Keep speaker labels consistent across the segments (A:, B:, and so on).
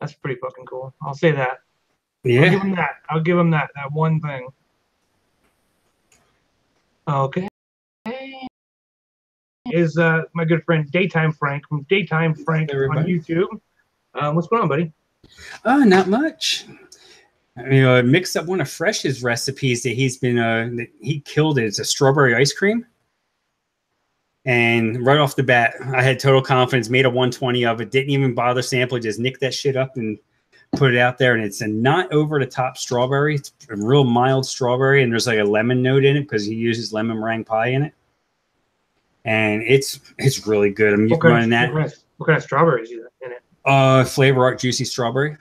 A: That's pretty fucking cool. I'll say that.
B: Yeah.
A: I'll give him that. I'll give him that one thing. Okay. Is my good friend Daytime Frank from Daytime Frank on YouTube. What's going on, buddy?
B: Not much. I mixed up one of Fresh's recipes that he's been he killed it. It's a strawberry ice cream. And right off the bat, I had total confidence, made a 120 of it, didn't even bother sampling, just nicked that shit up and put it out there. And it's a not over the top strawberry. It's a real mild strawberry, and there's like a lemon note in it because he uses lemon meringue pie in it. And it's really good. I'm running that.
A: What kind of strawberries in it?
B: Flavor Art Juicy Strawberry.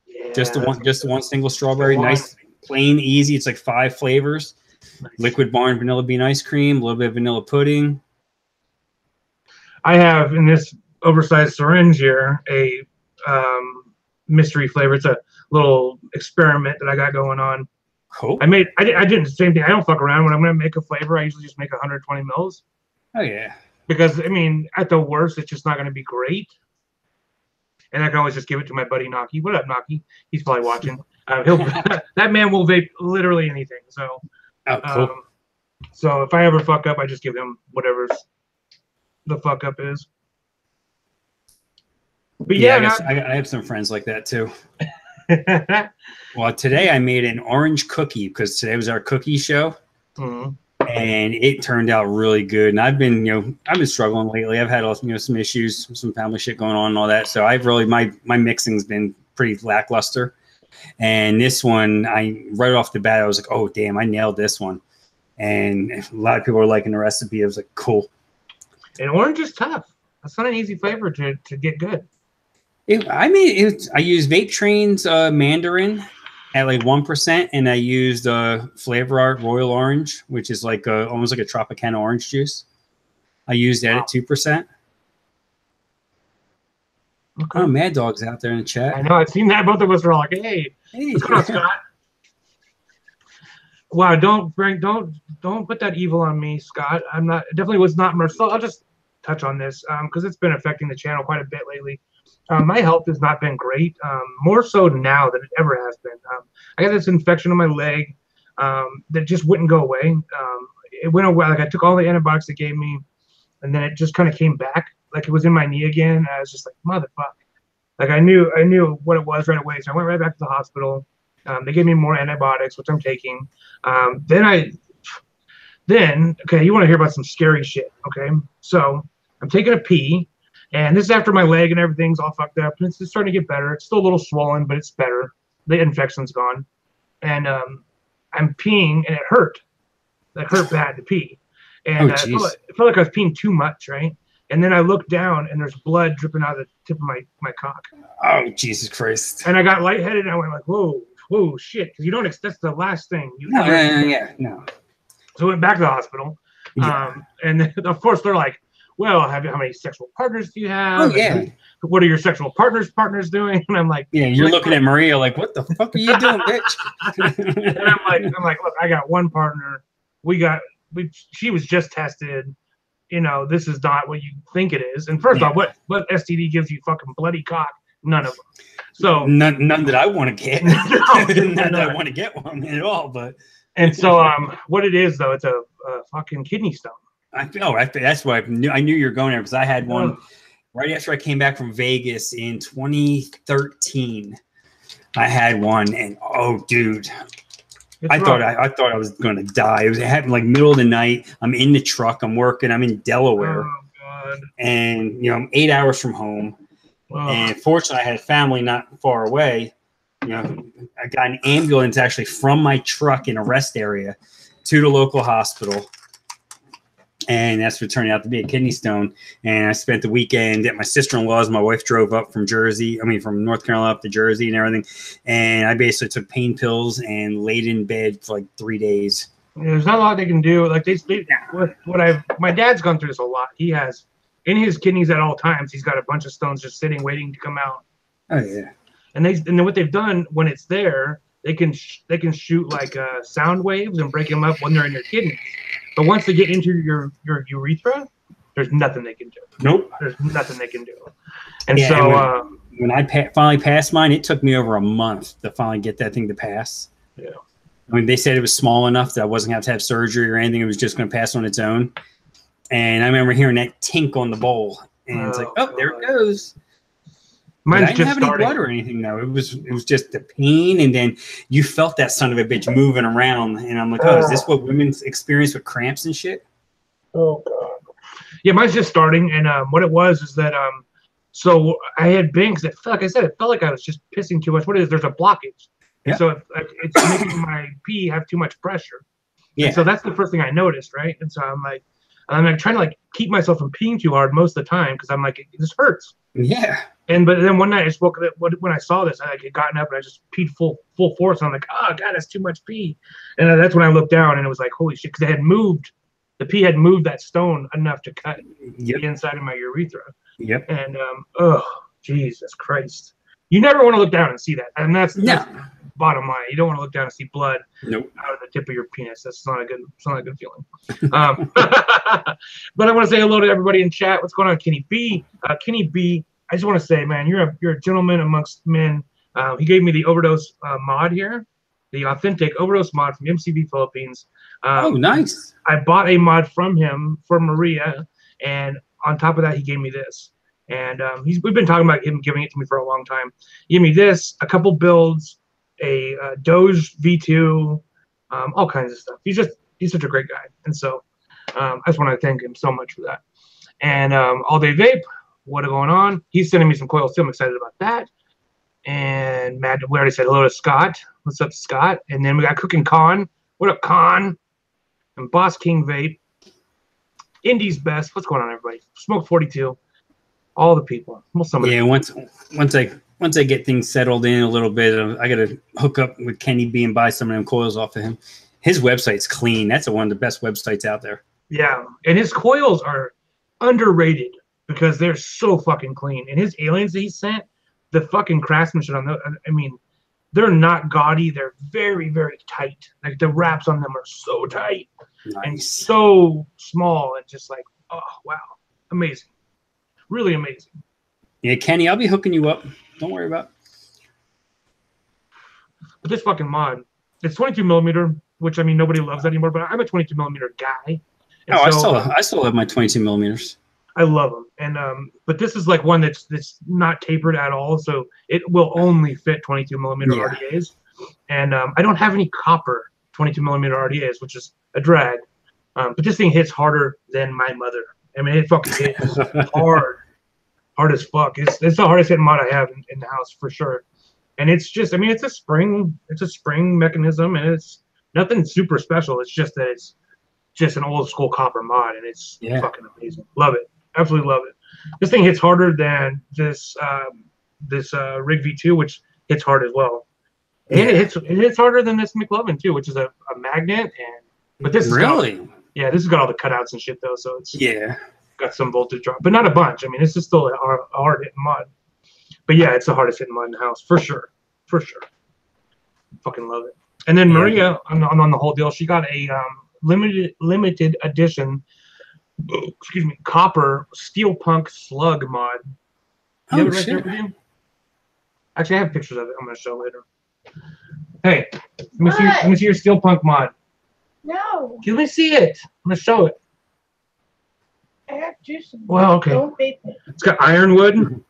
A: Yeah,
B: just the one single strawberry. Nice, plain, easy. It's like 5 flavors. Nice. Liquid Barn vanilla bean ice cream, a little bit of vanilla pudding.
A: I have in this oversized syringe here a mystery flavor. It's a little experiment that I got going on.
B: Cool.
A: I did the same thing. I don't fuck around when I'm going to make a flavor. I usually just make 120 mils.
B: Oh yeah.
A: Because I mean, at the worst, it's just not going to be great. And I can always just give it to my buddy Naki. What up, Naki? He's probably watching. That man will vape literally anything. So,
B: cool.
A: So if I ever fuck up, I just give him whatever the fuck up is. But yeah,
B: I have some friends like that too. Well, today I made an orange cookie because today was our cookie show.
A: Mm-hmm.
B: And it turned out really good. And I've been struggling lately. I've had some issues, some family shit going on and all that. So I've really my mixing's been pretty lackluster. And this one, right off the bat, I was like, oh damn, I nailed this one. And a lot of people are liking the recipe. I was like, cool.
A: And orange is tough. That's not an easy flavor to get good.
B: I used Vape Train's Mandarin at like 1%, and I used Flavor Art Royal Orange, which is like almost like a Tropicana orange juice. I used that at 2%. Okay. Oh, Mad Dog's out there in the chat.
A: I know. I've seen that. Both of us are like, hey, what's going on, Scott? Wow, don't put that evil on me, Scott. Definitely was not merciful. I'll just touch on this because it's been affecting the channel quite a bit lately. My health has not been great, more so now than it ever has been. I got this infection on my leg that just wouldn't go away. It went away. Like I took all the antibiotics they gave me, and then it just kind of came back. Like it was in my knee again. I was just like, motherfucker. Like I knew what it was right away. So I went right back to the hospital. They gave me more antibiotics, which I'm taking. Then okay, you want to hear about some scary shit? Okay, so I'm taking a pee. And this is after my leg and everything's all fucked up. And it's just starting to get better. It's still a little swollen, but it's better. The infection's gone. And I'm peeing, and it hurt. It hurt bad to pee. And it felt like I was peeing too much, right? And then I looked down, and there's blood dripping out of the tip of my cock.
B: Oh, Jesus Christ.
A: And I got lightheaded, and I went like, whoa, shit. Because you don't that's the last thing.
B: No.
A: So I went back to the hospital.
B: Yeah.
A: And then, of course, they're like, well, how many sexual partners do you have?
B: Oh, yeah.
A: What are your sexual partners doing? And I'm like,
B: yeah, you're looking at Maria like, what the fuck are you doing, bitch?
A: And I'm like, look, I got one partner. She was just tested. This is not what you think it is. And first off, what STD gives you fucking bloody cock? None of them. So
B: none that I want to get. None that I want to get one at all. But
A: so what it is though, it's a fucking kidney stone.
B: That's why I knew you were going there because I had one right after I came back from Vegas in 2013. I had one, and oh, dude, I thought I was going to die. It happened like middle of the night. I'm in the truck. I'm working. I'm in Delaware, and I'm 8 hours from home. And fortunately, I had family not far away. I got an ambulance actually from my truck in a rest area to the local hospital. And that's what turned out to be a kidney stone. And I spent the weekend at my sister-in-law's. My wife drove up from from North Carolina up to Jersey and everything. And I basically took pain pills and laid in bed for like 3 days.
A: There's not a lot they can do. Like my dad's gone through this a lot. He has in his kidneys at all times. He's got a bunch of stones just sitting, waiting to come out.
B: Oh yeah.
A: And then what they've done when it's there, they can shoot like sound waves and break them up when they're in your kidneys. But once they get into your urethra, there's nothing they can do.
B: Nope.
A: There's nothing they can do. And so
B: when I finally passed mine, it took me over a month to finally get that thing to pass.
A: Yeah.
B: I mean, they said it was small enough that I wasn't going to have surgery or anything. It was just going to pass on its own. And I remember hearing that tink on the bowl, and it's like, oh,
A: God.
B: there it goes.
A: Mine's
B: I didn't
A: just
B: have
A: starting.
B: any blood or anything though. It was just the pain, and then you felt that son of a bitch moving around, and I'm like, oh, is this what women experience with cramps and shit?
A: Oh God. Yeah, mine's just starting, and what it was is that so I had been, because it felt, like I said, it felt like I was just pissing too much. What it is? There's a blockage, and so it's making my pee have too much pressure.
B: Yeah.
A: And so that's the first thing I noticed, right? And so I'm like trying to like keep myself from peeing too hard most of the time because I'm like, this hurts.
B: Yeah.
A: But then one night I just woke up, when I saw this, I had gotten up and I just peed full force. And I'm like, oh God, that's too much pee. And that's when I looked down and it was like, holy shit, because the pee had moved that stone enough to cut the inside of my urethra.
B: Yep.
A: And oh Jesus Christ, you never want to look down and see that. And that's bottom line. You don't want to look down and see blood out of the tip of your penis. That's not a good. It's not a good feeling. But I want to say hello to everybody in chat. What's going on, Kenny B? Kenny B. I just want to say, man, you're a gentleman amongst men. He gave me the overdose mod here, the authentic overdose mod from MCV Philippines.
B: Oh, nice.
A: I bought a mod from him for Maria, and on top of that, he gave me this. And we've been talking about him giving it to me for a long time. He gave me this, a couple builds, a Doge V2, all kinds of stuff. He's such a great guy, and so I just want to thank him so much for that. And All Day Vape, what is going on? He's sending me some coils too. I'm excited about that. And Matt, we already said hello to Scott. What's up, Scott? And then we got Cooking Con. What up, Con? And Boss King Vape. Indie's Best. What's going on, everybody? Smoke 42. All the people. Well,
B: yeah, once I get things settled in a little bit, I got to hook up with Kenny B and buy some of them coils off of him. His website's clean. That's one of the best websites out there. Yeah,
A: and his coils are underrated because they're so fucking clean. And his aliens that he sent, the fucking craftsmanship on those, I mean, they're not gaudy. They're very, very tight. Like the wraps on them are so tight and so small and just like, oh, wow. Amazing. Really amazing.
B: Yeah, Kenny, I'll be hooking you up. Don't worry about it.
A: But this fucking mod, it's 22 millimeter, which I mean, nobody loves that anymore, but I'm a 22 millimeter guy.
B: And I still have my 22 millimeters.
A: I love them. And but this is like one that's not tapered at all, so it will only fit 22 millimeter RDAs. And I don't have any copper 22 millimeter RDAs, which is a drag. But this thing hits harder than my mother. I mean, it fucking hits hard as fuck. It's the hardest hitting mod I have in the house for sure. And it's just, I mean, it's a spring mechanism, and it's nothing super special. It's just that it's just an old school copper mod, and it's fucking amazing. Love it. Absolutely love it. This thing hits harder than this Rig V2, which hits hard as well. And it hits harder than this McLovin too, which is a magnet. But this is this has got all the cutouts and shit though, so it's got some voltage drop, but not a bunch. I mean, this is still a hard hitting mod. But yeah, it's the hardest hitting mod in the house for sure. Fucking love it. And then Maria, on the whole deal, she got a limited edition, copper steelpunk slug mod. You have it right there with you? Actually, I have pictures of it. I'm gonna show later. Hey, let me see your steelpunk mod.
C: No.
A: Let me see it. I'm gonna show it.
C: I have juice.
A: Well, okay.
C: Don't vape it.
A: It's got ironwood.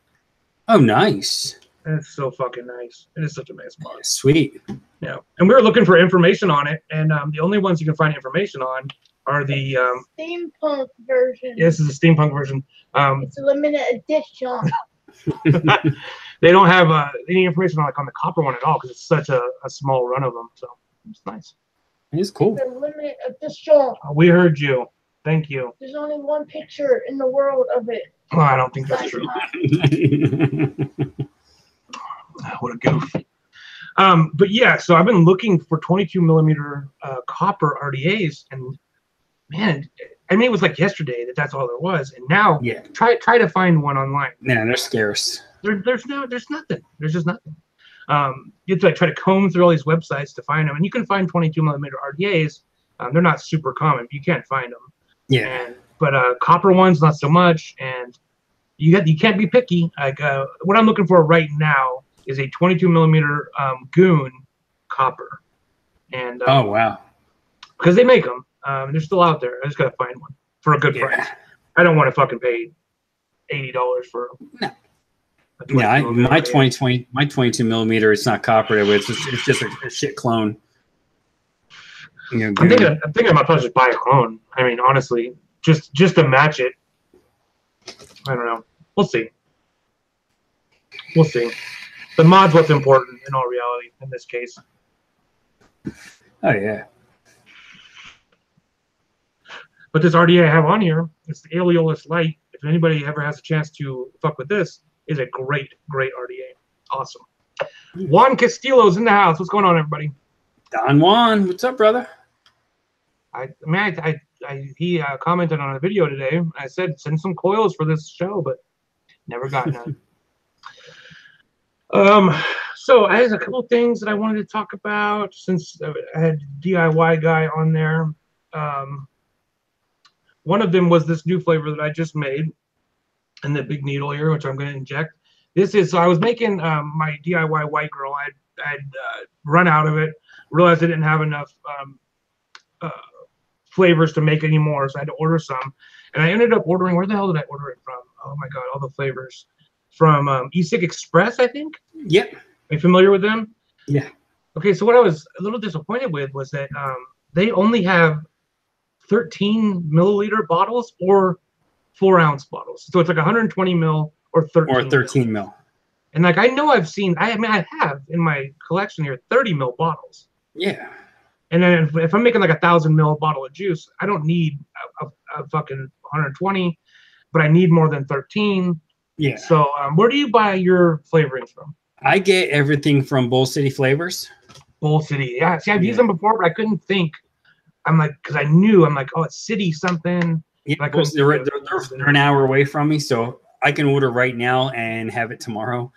B: Oh, nice.
A: That's so fucking nice. It is such a nice mod.
B: Sweet.
A: Yeah, and we were looking for information on it, and the only ones you can find information on are the
C: steampunk version.
A: Yeah, this is a steampunk version.
C: It's a limited edition.
A: They don't have any information on the copper one at all because it's such a small run of them. So it's nice.
B: It's cool.
C: It's a limited edition.
A: We heard you. Thank you.
C: There's only one picture in the world of it.
A: Oh, I don't think that's true. What a goof. But yeah, so I've been looking for 22 millimeter copper RDAs, and man, I mean, it was like yesterday that's all there was, and now try to find one online.
B: Man, they're scarce.
A: There's nothing. There's just nothing. You have to try to comb through all these websites to find them, and you can find 22 millimeter RDAs. They're not super common, but you can't find them.
B: Yeah.
A: But copper ones, not so much. And you can't be picky. Like what I'm looking for right now is a 22 millimeter Goon copper, and
B: Oh wow.
A: because they make them, they're still out there. I just gotta find one for a good price. I don't want to fucking pay $80 for
B: no.
A: a 22
B: Yeah,
A: millimeter.
B: my 22 millimeter. It's not copper. It's just a shit clone. You know,
A: I'm thinking I might just buy a clone. I mean, honestly, just to match it. I don't know. We'll see. We'll see. The mod's what's important in all reality in this case.
B: Oh yeah.
A: But this RDA I have on here, it's the Aeolus Light. If anybody ever has a chance to fuck with this, is a great RDA. Awesome. Juan Castillo's in the house. What's going on, everybody?
B: Don Juan, what's up, brother?
A: He commented on a video today. I said send some coils for this show, but never got none. So I had a couple of things that I wanted to talk about since I had DIY guy on there. One of them was this new flavor that I just made in the big needle here, which I'm going to inject. So I was making my DIY white girl. I'd run out of it, realized I didn't have enough flavors to make anymore, so I had to order some. And I ended up ordering, where the hell did I order it from? Oh my God, all the flavors. From E-Cig Express, I think?
B: Yep.
A: Are you familiar with them?
B: Yeah.
A: Okay, so what I was a little disappointed with was that they only have 13 milliliter bottles or 4-ounce bottles. So it's like 120 mil or 13
B: or 13 mil.
A: And like I know I've seen, I have in my collection here 30 mil bottles.
B: Yeah.
A: And then if I'm making like 1,000 mil bottle of juice, I don't need a fucking 120, but I need more than 13.
B: Yeah.
A: So where do you buy your flavorings from?
B: I get everything from Bull City Flavors.
A: Bull City. Yeah. See, I've used them before, but I couldn't think. I'm like, because I knew, I'm like, oh, it's City something.
B: Yeah, they're an hour away from me, so I can order right now and have it tomorrow.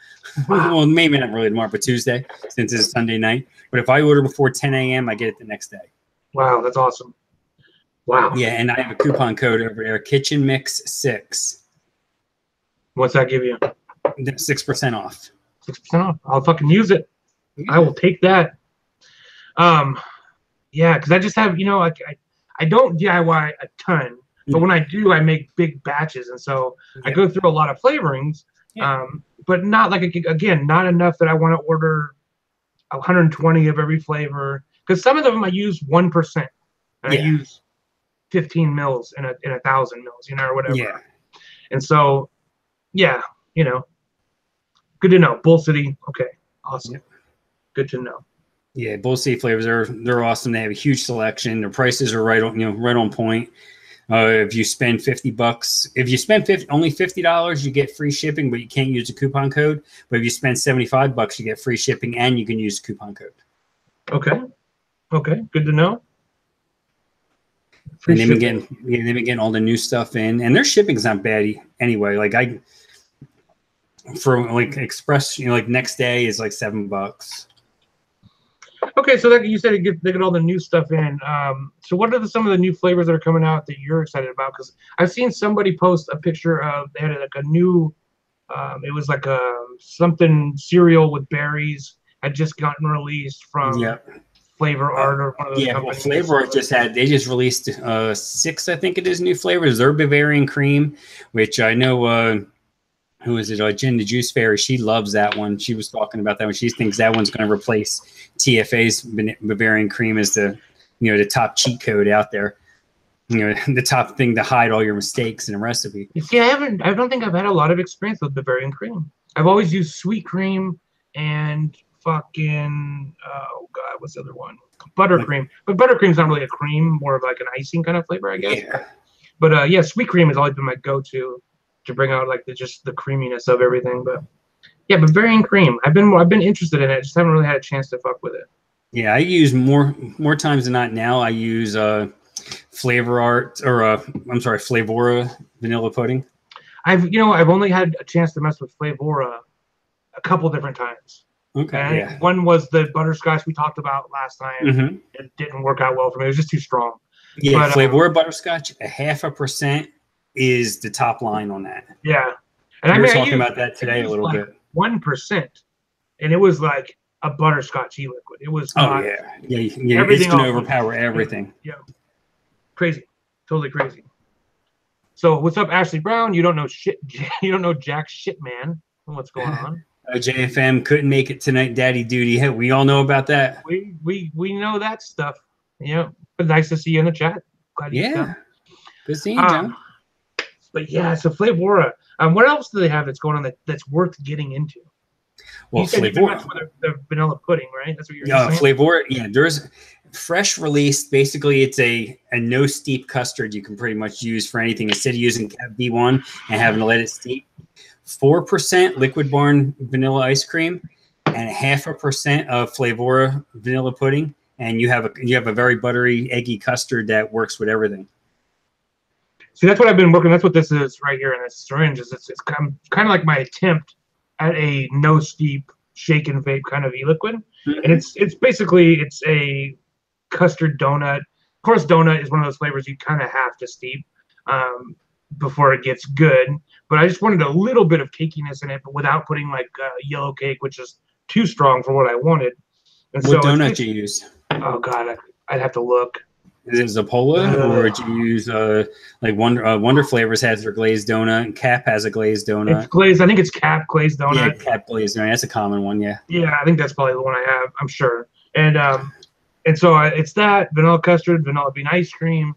B: Wow. Well, maybe not really tomorrow, but Tuesday, since it's Sunday night. But if I order before 10 a.m., I get it the next day.
A: Wow, that's awesome. Wow.
B: Yeah, and I have a coupon code over there, Kitchen Mix 6.
A: What's that give you?
B: 6% off.
A: 6% off. I'll fucking use it. Yeah. I will take that. Yeah, because I just have, I don't DIY a ton, but when I do, I make big batches, and so I go through a lot of flavorings, but not like not enough that I want to order 120 of every flavor. Because some of them I use 1%, and I use 15 mils in 1,000 mils, or whatever.
B: Yeah.
A: And so, yeah, good to know. Bull City, okay, awesome. Yeah. Good to know.
B: Yeah, Bull City Flavors they're awesome. They have a huge selection. Their prices are right on point. If you spend $50, if you spend only $50, you get free shipping, but you can't use the coupon code. But if you spend $75, you get free shipping and you can use the coupon code. Okay,
A: good to know.
B: And they've been getting all the new stuff in, and their shipping's not bad anyway. Like for like express, like next day is like $7.
A: Okay, so you said they get all the new stuff in. So what are some of the new flavors that are coming out that you're excited about? Because I've seen somebody post a picture of, they had like a new, it was like a something cereal with berries had just gotten released from Flavor Art or one of those companies.
B: Well, Flavor Art they just released 6, I think it is, new flavors. Their Bavarian Cream, which I know. Who is it? Jen the Juice Fairy. She loves that one. She was talking about that one. She thinks that one's going to replace TFA's Bavarian Cream as the top cheat code out there. The top thing to hide all your mistakes in a recipe.
A: You see, I don't think I've had a lot of experience with Bavarian Cream. I've always used sweet cream and fucking, oh God, what's the other one? Buttercream. But buttercream's not really a cream, more of like an icing kind of flavor, I guess. Yeah. But sweet cream has always been my go-to to bring out like just the creaminess of everything. But yeah, Bavarian Cream, I've been interested in it. I just haven't really had a chance to fuck with it.
B: Yeah, I use more times than not now. I use Flavor Art or Flavora vanilla pudding.
A: I've only had a chance to mess with Flavora a couple different times.
B: Okay.
A: And
B: yeah.
A: One was the butterscotch we talked about last time. Mm-hmm. It didn't work out well for me. It was just too strong.
B: Yeah, Flavora butterscotch, 0.5% is the top line on that.
A: Yeah. And
B: We
A: I
B: were
A: mean,
B: talking about that
A: I
B: today a
A: used
B: little
A: like
B: bit.
A: 1%, and it was like a butterscotch e-liquid. It was
B: Oh
A: not
B: yeah. It's
A: everything
B: gonna
A: else.
B: overpower everything.
A: Yeah, crazy, totally crazy. So what's up, Ashley Brown? You don't know shit. You don't know jack shit, man. What's going on?
B: JFM couldn't make it tonight, daddy duty. Hey, we all know about that.
A: We know that stuff. Yeah, but nice to see you in the chat. Glad you
B: Yeah.
A: come.
B: Good seeing you, John.
A: But yeah, so Flavora. What else do they have that's going on that's worth getting into?
B: Well,
A: you said you've been
B: Flavora.
A: messing with the vanilla pudding, right? That's what you're
B: Yeah,
A: saying.
B: Flavora. Yeah, there's fresh released. Basically, it's a no steep custard you can pretty much use for anything instead of using Cap V1 and having to let it steep. 4% Liquid Barn vanilla ice cream and 0.5% of Flavora vanilla pudding, and you have a very buttery, eggy custard that works with everything.
A: See, that's what I've been working. That's what this is right here in this syringe. It's kind of like my attempt at a no steep shake and vape kind of e-liquid, and it's basically a custard donut. Of course, donut is one of those flavors you kind of have to steep before it gets good. But I just wanted a little bit of cakiness in it, but without putting like yellow cake, which is too strong for what I wanted. And
B: What
A: so
B: donut do you use?
A: Oh God, I'd have to look.
B: Is it Zapola, or do you use like Wonder Flavors has their glazed donut, and Cap has a glazed donut?
A: It's glazed. I think it's Cap glazed donut.
B: Yeah, Cap glazed donut. That's a common one. Yeah.
A: Yeah, I think that's probably the one I have. I'm sure. And so it's that vanilla custard, vanilla bean ice cream,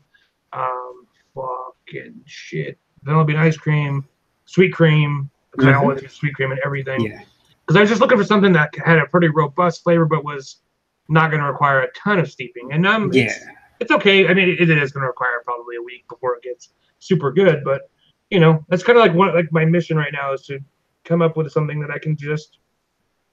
A: fucking shit, vanilla bean ice cream, sweet cream. Because I always use sweet cream and everything.
B: Yeah.
A: Because I was just looking for something that had a pretty robust flavor, but was not going to require a ton of steeping. And it's okay. I mean, it is going to require probably a week before it gets super good. But that's kind of like my mission right now is to come up with something that I can just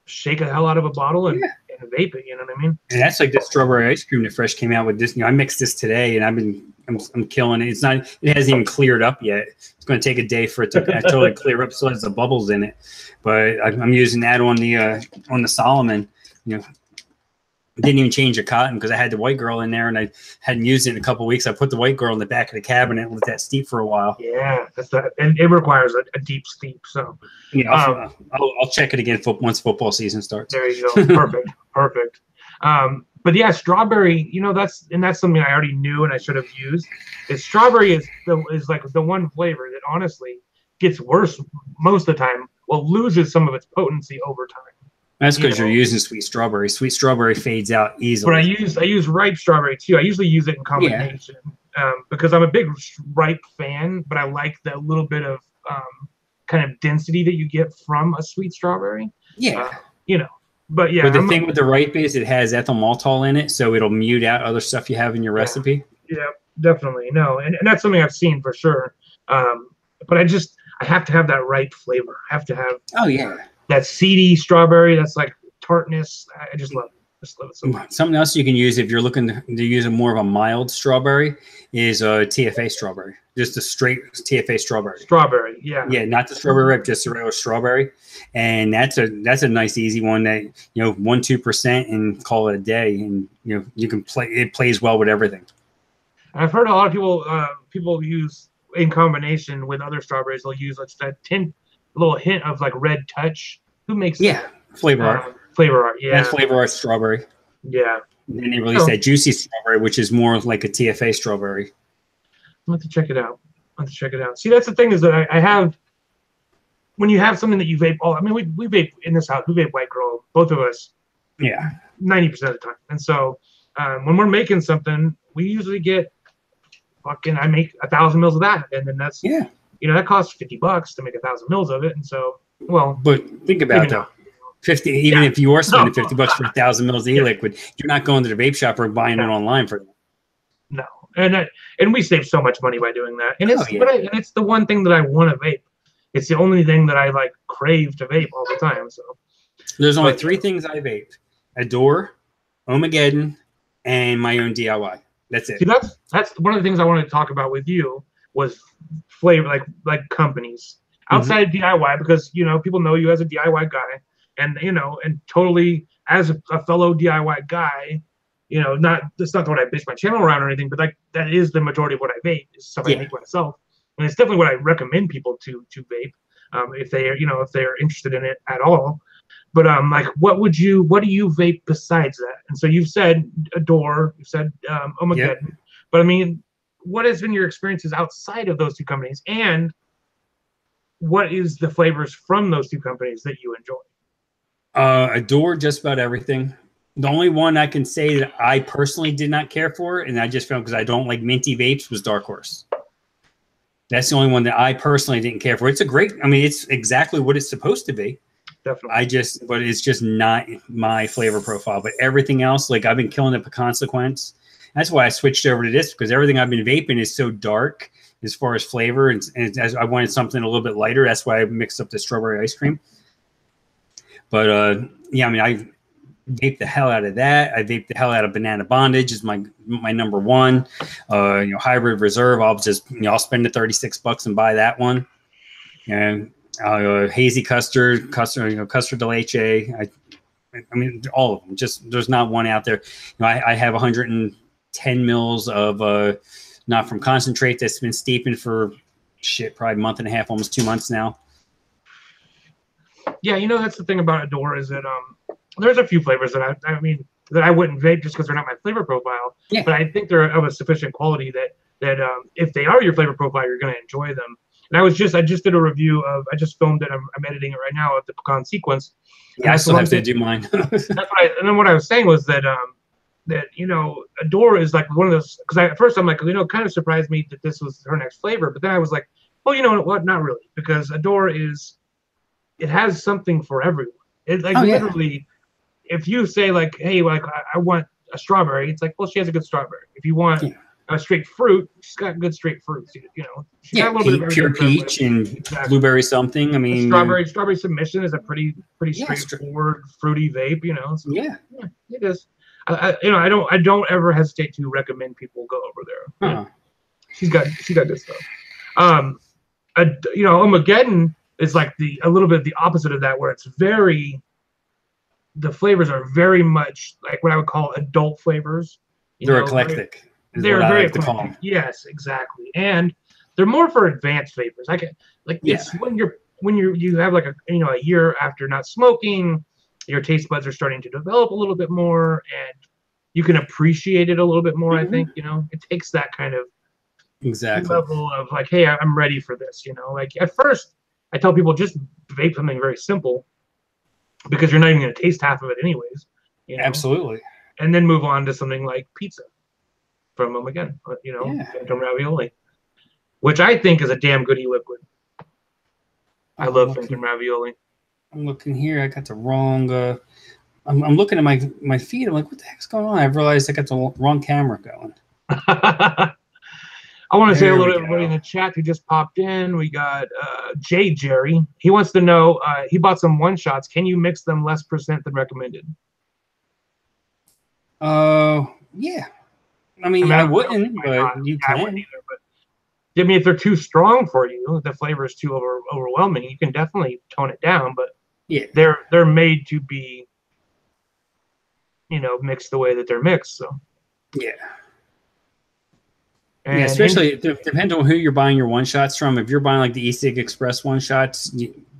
A: shake the hell out of a bottle and vape it. You know what I mean?
B: And that's like the strawberry ice cream that Fresh came out with. This, I mixed this today, and I'm killing it. It hasn't even cleared up yet. It's going to take a day for it to totally clear up. So there's the bubbles in it. But I'm using that on the Solomon. Didn't even change the cotton because I had the White Girl in there and I hadn't used it in a couple of weeks. I put the White Girl in the back of the cabinet and let that steep for a while.
A: Yeah, that's that, and it requires a deep steep. So
B: I'll check it again once football season starts.
A: There you go. Perfect. But yeah, strawberry. That's something I already knew and I should have used. Strawberry is like the one flavor that honestly gets worse most of the time. Well, loses some of its potency over time.
B: That's because you're using sweet strawberry. Sweet strawberry fades out easily.
A: But I use ripe strawberry too. I usually use it in combination because I'm a big ripe fan, but I like that little bit of kind of density that you get from a sweet strawberry.
B: Yeah.
A: But yeah.
B: But the thing with the ripe is it has ethyl maltol in it, so it'll mute out other stuff you have in your recipe.
A: Yeah, definitely. No, and that's something I've seen for sure. But I have to have that ripe flavor. I have to have.
B: Oh yeah.
A: That seedy strawberry, that's like tartness. I just love it. So much.
B: Something else you can use if you're looking to use a more of a mild strawberry is TFA strawberry. Just a straight TFA strawberry.
A: Strawberry, yeah.
B: Yeah, not the strawberry ripe, just the regular strawberry. And that's a nice easy one that 1-2% and call it a day. And you can play. It plays well with everything.
A: I've heard a lot of people use in combination with other strawberries. They'll use that little hint of like red touch. Who makes that?
B: Flavor Art.
A: Flavor Art, yeah.
B: That's Flavor Art strawberry.
A: Yeah.
B: And then they released that juicy strawberry, which is more like a TFA strawberry.
A: I'll have to check it out. See, that's the thing is that I have when you have something that you vape. We vape in this house. We vape White Girl, both of us.
B: Yeah.
A: 90% of the time. And so when we're making something, we usually get I make 1,000 mils of that, and then that's that costs $50 to make 1,000 mils of it, and so
B: But think about it though, 50. Even if you are spending $50 for 1,000 mils of e-liquid, you're not going to the vape shop or buying it online for that.
A: No, and we save so much money by doing that, and it's the one thing that I want to vape. It's the only thing that I like crave to vape all the time. So
B: there's only 3 things I vape: Adore, Omegeddon, and my own DIY. That's it.
A: See, that's one of the things I wanted to talk about with you was flavor, like companies outside of DIY, because people know you as a DIY guy, and and totally as a fellow DIY guy, that's not what I base my channel around or anything, but that is the majority of what I vape is stuff I make myself, and it's definitely what I recommend people to vape. if they if they're interested in it at all. But like, what do you vape besides that? And so you've said Adore, you've said Omegeddon,
B: Yep.
A: but I mean, what has been your experiences outside of those two companies, and what is the flavors from those two companies that you enjoy?
B: Adore just about everything. The only one I can say that I personally did not care for, and I just found because I don't like minty vapes, was Dark Horse. That's the only one that I personally didn't care for. It's a great, I mean, it's exactly what it's supposed to be.
A: Definitely.
B: But it's just not my flavor profile. But everything else, like I've been killing it for Consequence. That's why I switched over to this, because everything I've been vaping is so dark as far as flavor, and as I wanted something a little bit lighter. That's why I mixed up the strawberry ice cream. But yeah, I mean, I vape the hell out of that. I vape the hell out of Banana Bondage is my number one. Hybrid Reserve, I'll just I'll spend the $36 and buy that one. And Hazy Custard de Leche. I mean, all of them. Just there's not one out there. I have 110 mils of not from concentrate that's been steeping for probably a month and a half, almost 2 months now.
A: Yeah, that's the thing about Adore is that there's a few flavors that I wouldn't vape just because they're not my flavor profile.
B: Yeah.
A: But I think they're of a sufficient quality that if they are your flavor profile, you're going to enjoy them. And I just did a review of, I just filmed it. I'm editing it right now of the Pecan Sequence.
B: Yeah, I still have to do mine.
A: And then what I was saying was that Adore is like one of those, because at first I'm like, it kind of surprised me that this was her next flavor. But then I was like, well, you know what? Not really, because Adore it has something for everyone. It literally, if you say like, hey, like I want a strawberry, it's like, well, she has a good strawberry. If you want a straight fruit, she's got good straight fruits. She's got a little bit of
B: pure peach and blueberry something. I mean,
A: strawberry submission is a pretty straightforward fruity vape. So, yeah, it is. I don't ever hesitate to recommend people go over there.
B: Huh.
A: She's got good stuff. Omegeddon is like a little bit the opposite of that, where the flavors are very much like what I would call adult flavors.
B: They're eclectic.
A: They're very eclectic. Yes, exactly. And they're more for advanced vapors. It's when you have like a year after not smoking, your taste buds are starting to develop a little bit more, and you can appreciate it a little bit more. I think it takes that kind of level of like, hey, I'm ready for this. Like at first, I tell people just vape something very simple, because you're not even going to taste half of it anyways.
B: Absolutely.
A: And then move on to something like pizza from them again. Phantom Ravioli, which I think is a damn good e-liquid. I love Phantom Ravioli.
B: I'm looking here. I got the wrong. I'm looking at my feed. I'm like, what the heck's going on? I realized I got the wrong camera going.
A: I want to say hello to everybody in the chat who just popped in. We got Jay Jerry. He wants to know, he bought some one-shots. Can you mix them less percent than recommended?
B: Yeah. I mean I wouldn't, but you can.
A: I wouldn't either, but if they're too strong for you, the flavor is too overwhelming, you can definitely tone it down. But
B: yeah,
A: they're made to be, mixed the way that they're mixed. So
B: yeah. And especially it depends on who you're buying your one shots from. If you're buying like the E-Cig Express one shots,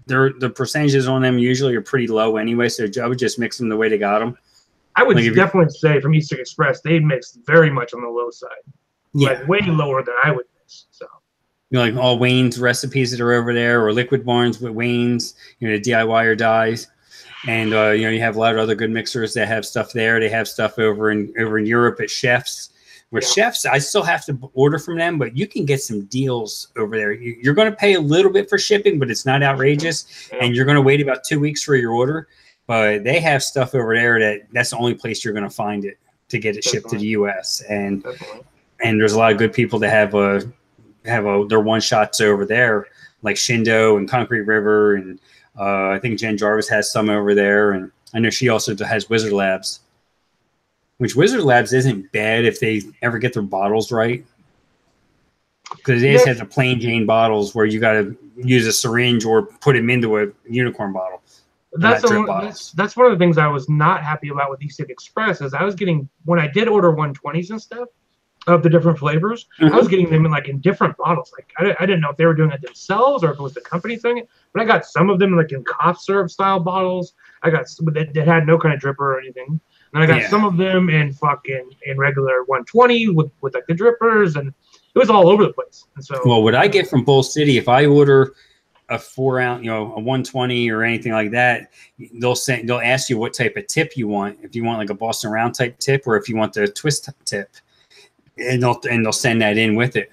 B: the percentages on them usually are pretty low anyway. So I would just mix them the way they got them.
A: I would definitely say from E-Cig Express, they mix very much on the low side. Yeah, like way lower than I would mix. So
B: like all Wayne's recipes that are over there, or Liquid Barns with Wayne's, the DIY or dies. And you have a lot of other good mixers that have stuff there. They have stuff over in Europe at Chef's. Where Chef's, I still have to order from them, but you can get some deals over there. You're going to pay a little bit for shipping, but it's not outrageous. And you're going to wait about 2 weeks for your order. But they have stuff over there that's the only place you're going to find it to get it shipped to the U.S. And there's a lot of good people that have their one shots over there, like Shindo and Concrete River, and I think Jen Jarvis has some over there, and I know she also has Wizard Labs. Which Wizard Labs isn't bad if they ever get their bottles right. Because it just has the plain Jane bottles where you got to use a syringe or put them into a unicorn bottle.
A: That's one of the things I was not happy about with E-Cig Express is I was getting, when I did order 120s and stuff, of the different flavors.
B: Mm-hmm.
A: I was getting them in different bottles. Like I didn't know if they were doing it themselves or if it was the company doing it. But I got some of them in cough syrup style bottles. I got some that had no kind of dripper or anything. And I got some of them in regular 120 with the drippers, and it was all over the place. And so,
B: well, what I get from Bull City, if I order a 4 ounce, a 120 or anything like that, they'll ask you what type of tip you want. If you want like a Boston Round type tip, or if you want the twist tip, and they'll send that in with it.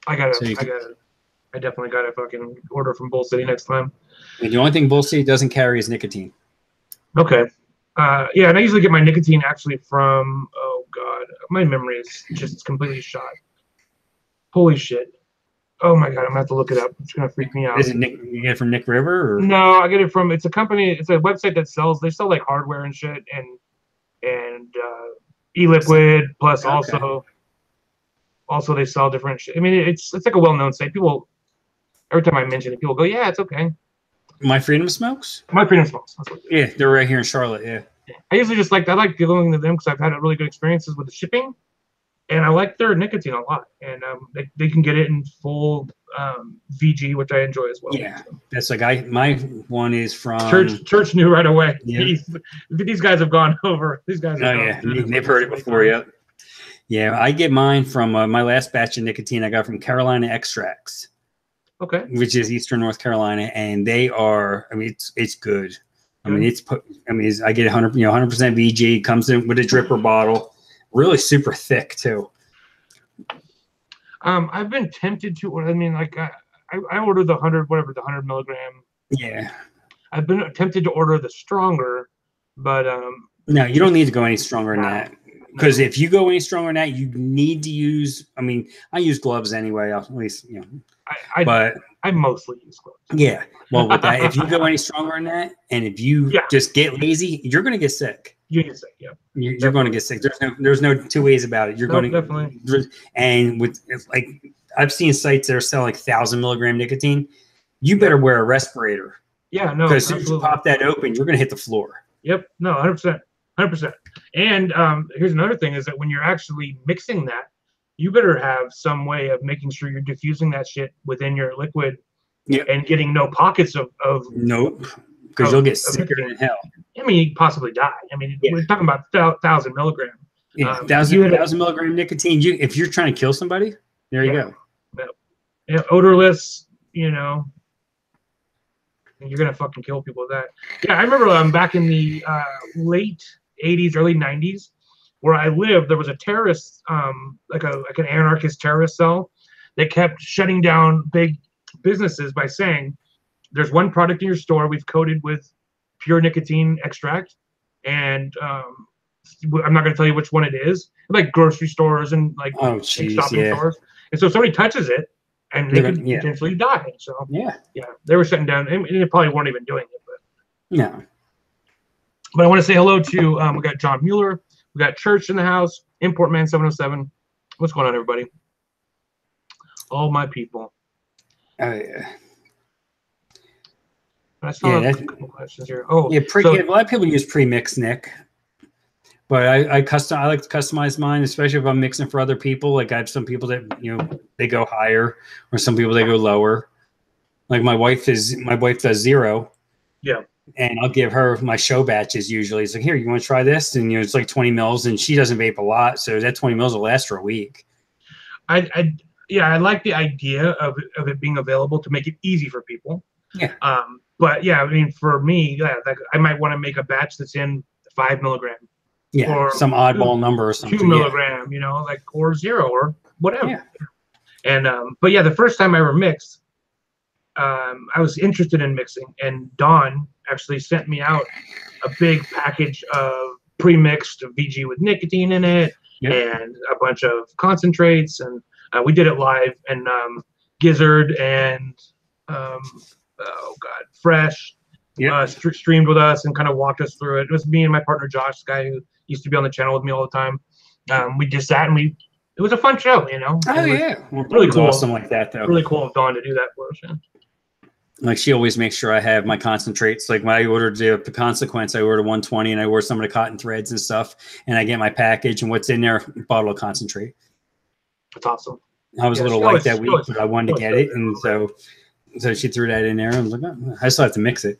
A: I definitely got to fucking order from Bull City next time.
B: And the only thing Bull City doesn't carry is nicotine.
A: Okay. Yeah, and I usually get my nicotine actually from, oh God, my memory is just completely shot. Holy shit. Oh my God, I'm gonna have to look it up. It's gonna freak me out.
B: Is it you get it from Nick River? Or?
A: No, I get it from, it's a website that they sell like hardware and shit and e-liquid plus also they sell different shit. I mean, it's like a well-known site. People, every time I mention it, people go, yeah, it's okay.
B: My Freedom Smokes?
A: My Freedom Smokes.
B: Yeah, they're right here in Charlotte. Yeah.
A: I usually just I like going to them because I've had really good experiences with the shipping, and I like their nicotine a lot. And they can get it in full VG, which I enjoy as well.
B: Yeah, that's my one is from
A: Church knew right away.
B: Yeah.
A: These guys have gone over. These guys.
B: They've heard it before. Yeah. Yeah, I get mine from my last batch of nicotine. I got from Carolina Extracts.
A: Okay.
B: Which is Eastern North Carolina, and they are. I mean, it's good. I mean, I get 100%, 100% VG. Comes in with a dripper bottle, really super thick too.
A: I've been tempted to. I mean, I ordered the 100 milligram.
B: Yeah.
A: I've been tempted to order the stronger, but
B: no, you don't need to go any stronger than that. Because if you go any stronger than that, you need to use. I mean, I use gloves anyway. At least but
A: I mostly use gloves.
B: Yeah. Well, with that, if you go any stronger than that, and if you just get lazy, you're going to get sick.
A: You get sick. Yeah.
B: You're going to get sick. There's no two ways about it. You're going to
A: definitely.
B: And with I've seen sites that are selling 1,000 milligram nicotine. You better wear a respirator.
A: Yeah. No.
B: Because as soon as you pop that open, you're going to hit the floor.
A: Yep. No. 100%. 100%. And here's another thing is that when you're actually mixing that, you better have some way of making sure you're diffusing that shit within your liquid and getting no pockets of
B: nope, because you'll get sicker than hell.
A: I mean, you possibly die. I mean, we're talking about 1,000 milligram.
B: Yeah, 1,000 milligram nicotine. If you're trying to kill somebody, there you go.
A: Yeah, odorless, you're gonna fucking kill people with that. Yeah, I remember back in the late 80s, early 90s, where I lived, there was a terrorist, like an anarchist terrorist cell that kept shutting down big businesses by saying, there's one product in your store we've coated with pure nicotine extract, and I'm not going to tell you which one it is, like grocery stores and shopping stores. And so if somebody touches it, and they could potentially die. So they were shutting down, and they probably weren't even doing it. But
B: no.
A: But I want to say hello to we got John Mueller, we got Church in the house, Import Man 707. What's going on, everybody? All my people.
B: Oh yeah.
A: I saw a couple questions here. Oh
B: yeah, a lot of people use pre-mix, Nick. But I like to customize mine, especially if I'm mixing for other people. Like I have some people that they go higher, or some people they go lower. Like my wife does 0.
A: Yeah.
B: And I'll give her my show batches usually. It's like, here, you want to try this? And it's like 20 mils, and she doesn't vape a lot, so that 20 mils will last for a week.
A: I like the idea of it being available to make it easy for people.
B: Yeah.
A: But yeah, I mean, for me, I might want to make a batch that's in 5 milligram.
B: Yeah. Or some oddball number or something.
A: 2 milligram, or 0 or whatever. Yeah. And but yeah, the first time I ever mixed, I was interested in mixing, and Dawn actually sent me out a big package of pre-mixed VG with nicotine in it, and a bunch of concentrates, and we did it live, and Gizzard and Fresh streamed with us and kind of walked us through it. It was me and my partner Josh, the guy who used to be on the channel with me all the time. We just sat and it was a fun show,
B: Oh yeah,
A: really cool.
B: Awesome like that though.
A: Really cool of Dawn to do that for us. Yeah.
B: Like she always makes sure I have my concentrates. Like when I ordered the Consequence, I ordered 120, and I ordered some of the cotton threads and stuff, and I get my package and what's in there, bottle of concentrate.
A: That's awesome.
B: I was
A: Yeah,
B: a little
A: she
B: light
A: always-
B: that
A: she
B: week,
A: always-
B: but I wanted to
A: always
B: get
A: does
B: it,
A: that a
B: and
A: little
B: so she threw that in there. I was like, oh, I still have to mix it.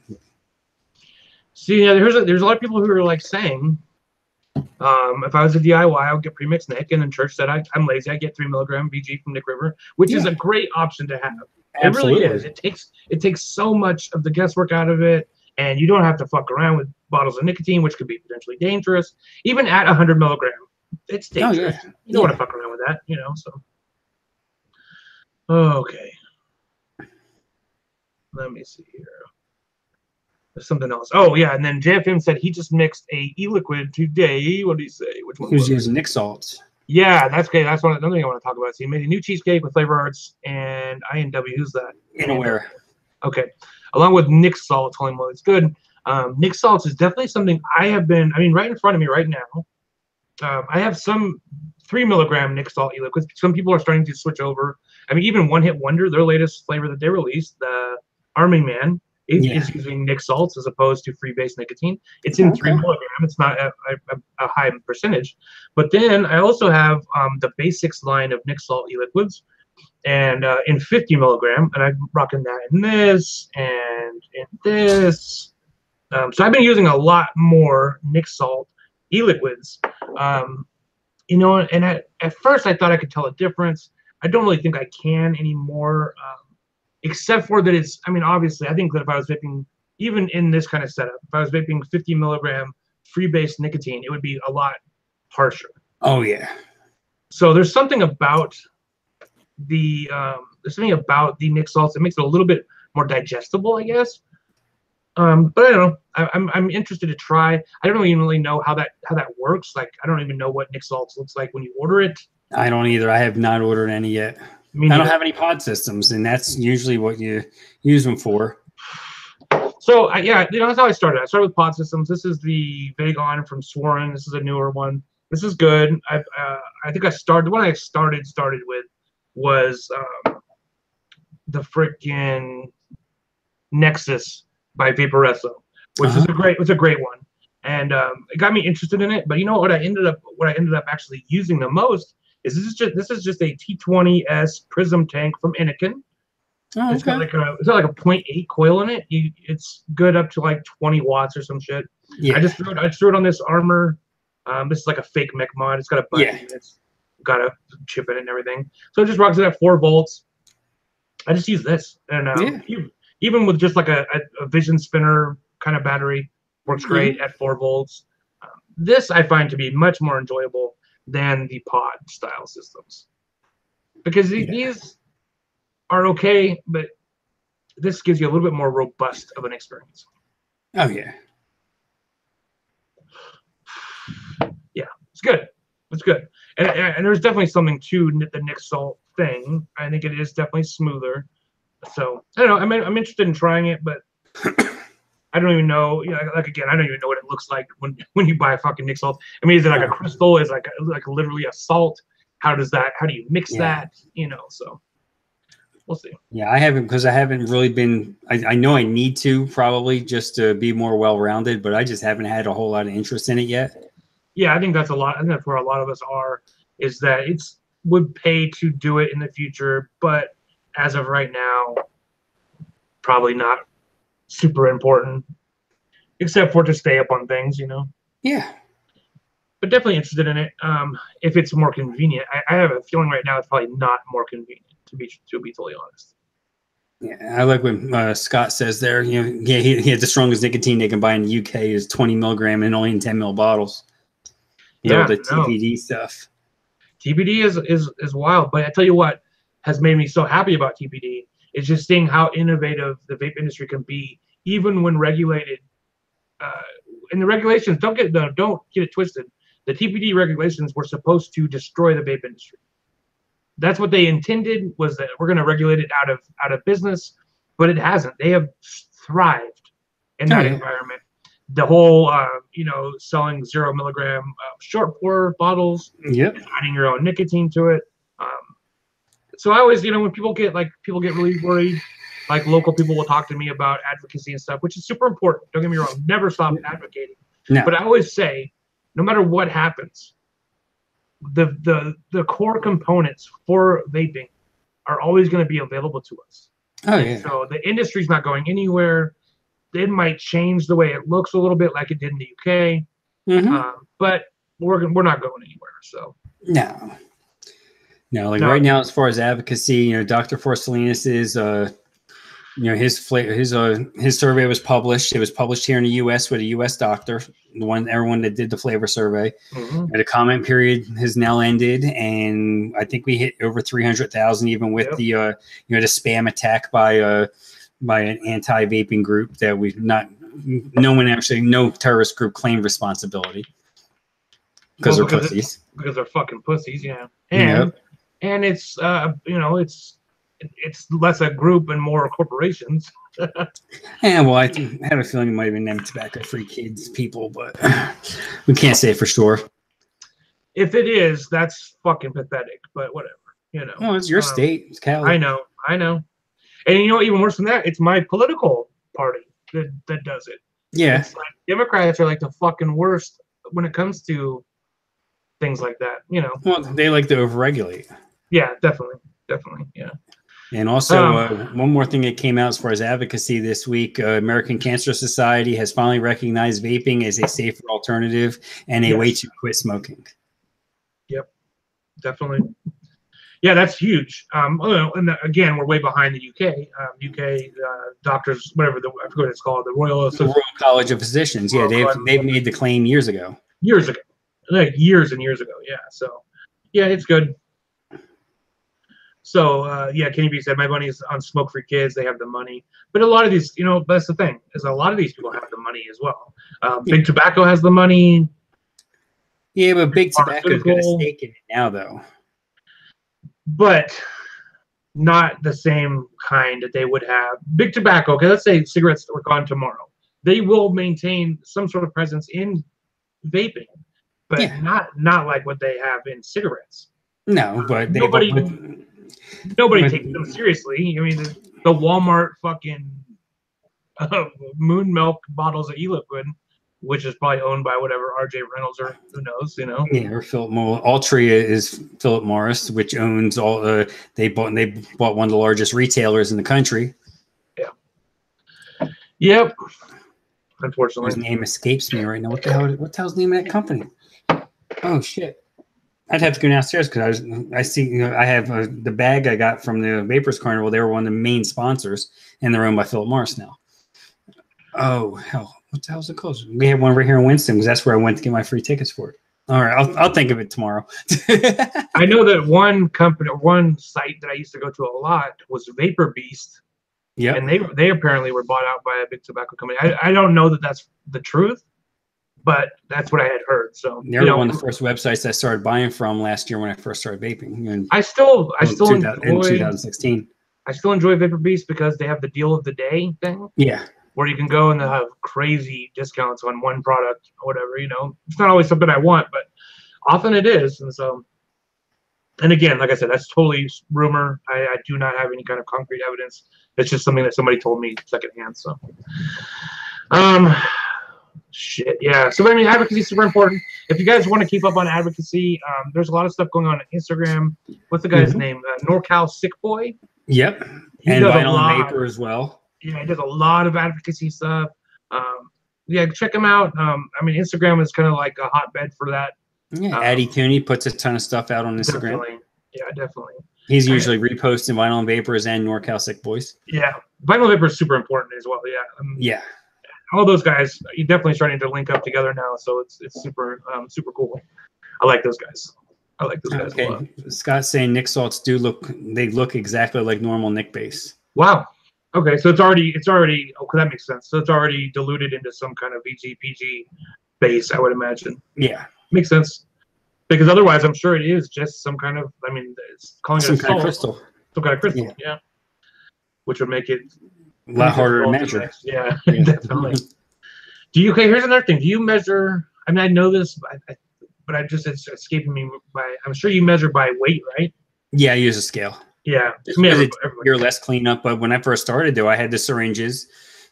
A: See, yeah, there's a lot of people who are like saying, if I was a DIY, I would get premixed Nick, and then Church said I'm lazy. I get 3 milligram VG from Nick River, which is
B: Yeah.
A: a great option to have.
B: Absolutely.
A: It really is. It takes so much of the guesswork out of it, and you don't have to fuck around with bottles of nicotine, which could be potentially dangerous. Even at 100 milligram, it's dangerous.
B: Oh, yeah.
A: You don't want to fuck around with that, So, okay. Let me see here. There's something else. Oh yeah, and then JFM said he just mixed a e-liquid today. What did he say? Which one?
B: He was using Nick salts.
A: Yeah, that's okay. That's another thing I want to talk about. So he made a new cheesecake with Flavor Arts and INW. Who's that?
B: Inaware.
A: Okay, along with Nick Salt. Telling him, well, it's good. Nick Salts is definitely something I have been. I mean, right in front of me right now. I have some 3 milligram Nick Salt e-liquids. Some people are starting to switch over. I mean, even One Hit Wonder, their latest flavor that they released, the Army Man, is using Nick Salts as opposed to free-base nicotine. It's in 3 milligram. It's not a high percentage. But then I also have the Basics line of Nick Salt e-liquids, and in 50 milligram, and I'm rocking that in this and in this. So I've been using a lot more Nick Salt e-liquids. And at first I thought I could tell a difference. I don't really think I can anymore, except for that it's, I mean, obviously, I think that if I was vaping, even in this kind of setup, if I was vaping 50 milligram free-base nicotine, it would be a lot harsher.
B: Oh, yeah.
A: So there's something about the Nick Salts that makes it a little bit more digestible, I guess. But I don't know. I'm interested to try. I don't even really know how that works. Like, I don't even know what Nick Salts looks like when you order it.
B: I don't either. I have not ordered any yet. I don't have any pod systems, and that's usually what you use them for.
A: So that's how I started. I started with pod systems. This is the Vagon from Swarren. This is a newer one. This is good. I think the one I started with was the freaking Nexus by Vaporesso, which is a great one, and it got me interested in it. But you know what I ended up actually using the most is this is just a T20S Prism tank from Anakin.
B: Oh,
A: it's got like a 0.8 coil in it. It's good up to like 20 watts or some shit. Yeah. I just threw it on this Armor. This is like a fake mech mod. It's got a button. It's got a chip in it and everything. So it just rocks it at 4 volts. I just use this, and even with just like a Vision Spinner kind of battery, works great at 4 volts. This I find to be much more enjoyable than the pod style systems, because these are okay, but this gives you a little bit more robust of an experience.
B: Oh yeah.
A: Yeah, it's good. It's good. And there's definitely something to the Nick Salt thing. I think it is definitely smoother. So I don't know. I mean, I'm interested in trying it, but I don't even know. Again, I don't even know what it looks like when you buy a fucking Nick Salt. I mean, is it like a crystal? Is it like literally a salt? How do you mix that? So we'll see.
B: Yeah, I haven't, because I haven't really been. I know I need to probably just to be more well-rounded, but I just haven't had a whole lot of interest in it yet.
A: Yeah, I think that's a lot. I think that's where a lot of us are. Is that would pay to do it in the future, but as of right now, probably not super important, except for to stay up on things,
B: Yeah.
A: But definitely interested in it. If it's more convenient, I have a feeling right now it's probably not more convenient, to be totally honest.
B: Yeah, I like when Scott says there. He had the strongest nicotine they can buy in the UK is 20 milligram and only in 10 ml bottles.
A: Yeah,
B: the TPD stuff.
A: TPD is wild, but I tell you what has made me so happy about TPD is just seeing how innovative the vape industry can be, even when regulated. And the regulations, don't get it twisted. The TPD regulations were supposed to destroy the vape industry. That's what they intended, was that we're going to regulate it out of business, but it hasn't. They have thrived in that environment. The whole, selling 0 milligram short pour bottles, adding your own nicotine to it. So I always, when people get really worried, like local people will talk to me about advocacy and stuff, which is super important. Don't get me wrong. Never stop advocating.
B: No.
A: But I always say, no matter what happens, the core components for vaping are always going to be available to us.
B: Oh
A: And
B: yeah.
A: so the industry's not going anywhere. It might change the way it looks a little bit, like it did in the UK, but we're not going anywhere. So
B: No. No, like
A: no,
B: right now, as far as advocacy, Dr. Forselinas is, his survey was published. It was published here in the U.S. with a U.S. doctor, everyone that did the flavor survey. The comment period has now ended, and I think we hit over 300,000, even with the the spam attack by an anti-vaping group that no terrorist group claimed responsibility because they're pussies.
A: Because they're fucking pussies, yeah. And it's it's less a group and more corporations.
B: Yeah, well, I have a feeling it might have been them tobacco-free kids people, but we can't say for sure.
A: If it is, that's fucking pathetic. But whatever,
B: Well, it's your state. It's Cali.
A: I know. And even worse than that, it's my political party that does it.
B: Yeah.
A: It's like Democrats are like the fucking worst when it comes to things like that.
B: Well, they like to overregulate.
A: Yeah, definitely, yeah.
B: And also, one more thing that came out as far as advocacy this week, American Cancer Society has finally recognized vaping as a safer alternative and a way to quit smoking.
A: Yep, definitely. Yeah, that's huge. And again, we're way behind the UK. UK doctors, whatever I forget what it's called, the Royal
B: College of Physicians. Yeah, they've made the claim years ago.
A: Like years and years ago. Yeah, so yeah, it's good. So Kenny B said my money's on smoke-free kids. They have the money, but a lot of these, that's the thing is a lot of these people have the money as well. Big Tobacco has the money.
B: Yeah, but Big Tobacco's got a stake in it now, though.
A: But not the same kind that they would have. Big Tobacco, okay, let's say cigarettes were gone tomorrow. They will maintain some sort of presence in vaping, but not like what they have in cigarettes.
B: No, but
A: nobody takes them seriously. I mean, the Walmart fucking moon milk bottles of e-liquid, which is probably owned by whatever RJ Reynolds or who knows,
B: Yeah, or Philip Morris. Altria is Philip Morris, which owns all. They bought one of the largest retailers in the country.
A: Yeah. Yep. Unfortunately,
B: his name escapes me right now. What the hell's the name of that company? Oh shit! I'd have to go downstairs because I see I have the bag I got from the Vapors Carnival. They were one of the main sponsors, and they're owned by Philip Morris now. Oh hell! What the hell's it called? We have one right here in Winston because that's where I went to get my free tickets for it. All right, I'll think of it tomorrow.
A: I know that one site that I used to go to a lot was Vapor Beast. Yeah, and they apparently were bought out by a big tobacco company. I don't know that that's the truth, but that's what I had heard. So
B: they were one of the first websites I started buying from last year when I first started vaping.
A: I still
B: in 2016.
A: I still enjoy Vapor Beast because they have the deal of the day thing.
B: Yeah.
A: Where you can go and they'll have crazy discounts on one product or whatever, It's not always something I want, but often it is. And so, and again, like I said, that's totally rumor. I do not have any kind of concrete evidence. It's just something that somebody told me secondhand. So, shit, yeah. So, I mean, advocacy is super important. If you guys want to keep up on advocacy, there's a lot of stuff going on Instagram. What's the guy's name? NorCal Sick Boy.
B: Yep. And Vinyl and Vapor as well.
A: Yeah, he does a lot of advocacy stuff. Yeah, check him out. I mean, Instagram is kind of like a hotbed for that.
B: Yeah, Addy Cooney puts a ton of stuff out on Instagram.
A: Definitely. Yeah, definitely.
B: He's usually reposting Vinyl and Vapors and NorCal Sick Boys.
A: Yeah, Vinyl and Vapor is super important as well. Yeah.
B: Yeah.
A: All those guys, you're definitely starting to link up together now, so it's super super cool. I like those guys. A lot.
B: Scott's saying Nick salts look exactly like normal Nick base.
A: Wow. Okay, so it's already okay, that makes sense. So it's already diluted into some kind of VGPG base, I would imagine.
B: Yeah.
A: Makes sense. Because otherwise I'm sure it is just some kind of it's calling it a
B: kind of crystal.
A: Some kind of crystal, yeah. Which would make it
B: a lot harder to measure.
A: Yeah, definitely. Here's another thing. Do you measure I mean I know this but it's escaping me I'm sure you measure by weight, right?
B: Yeah, I use a scale.
A: Yeah,
B: you're less cleanup. But when I first started, though, I had the syringes.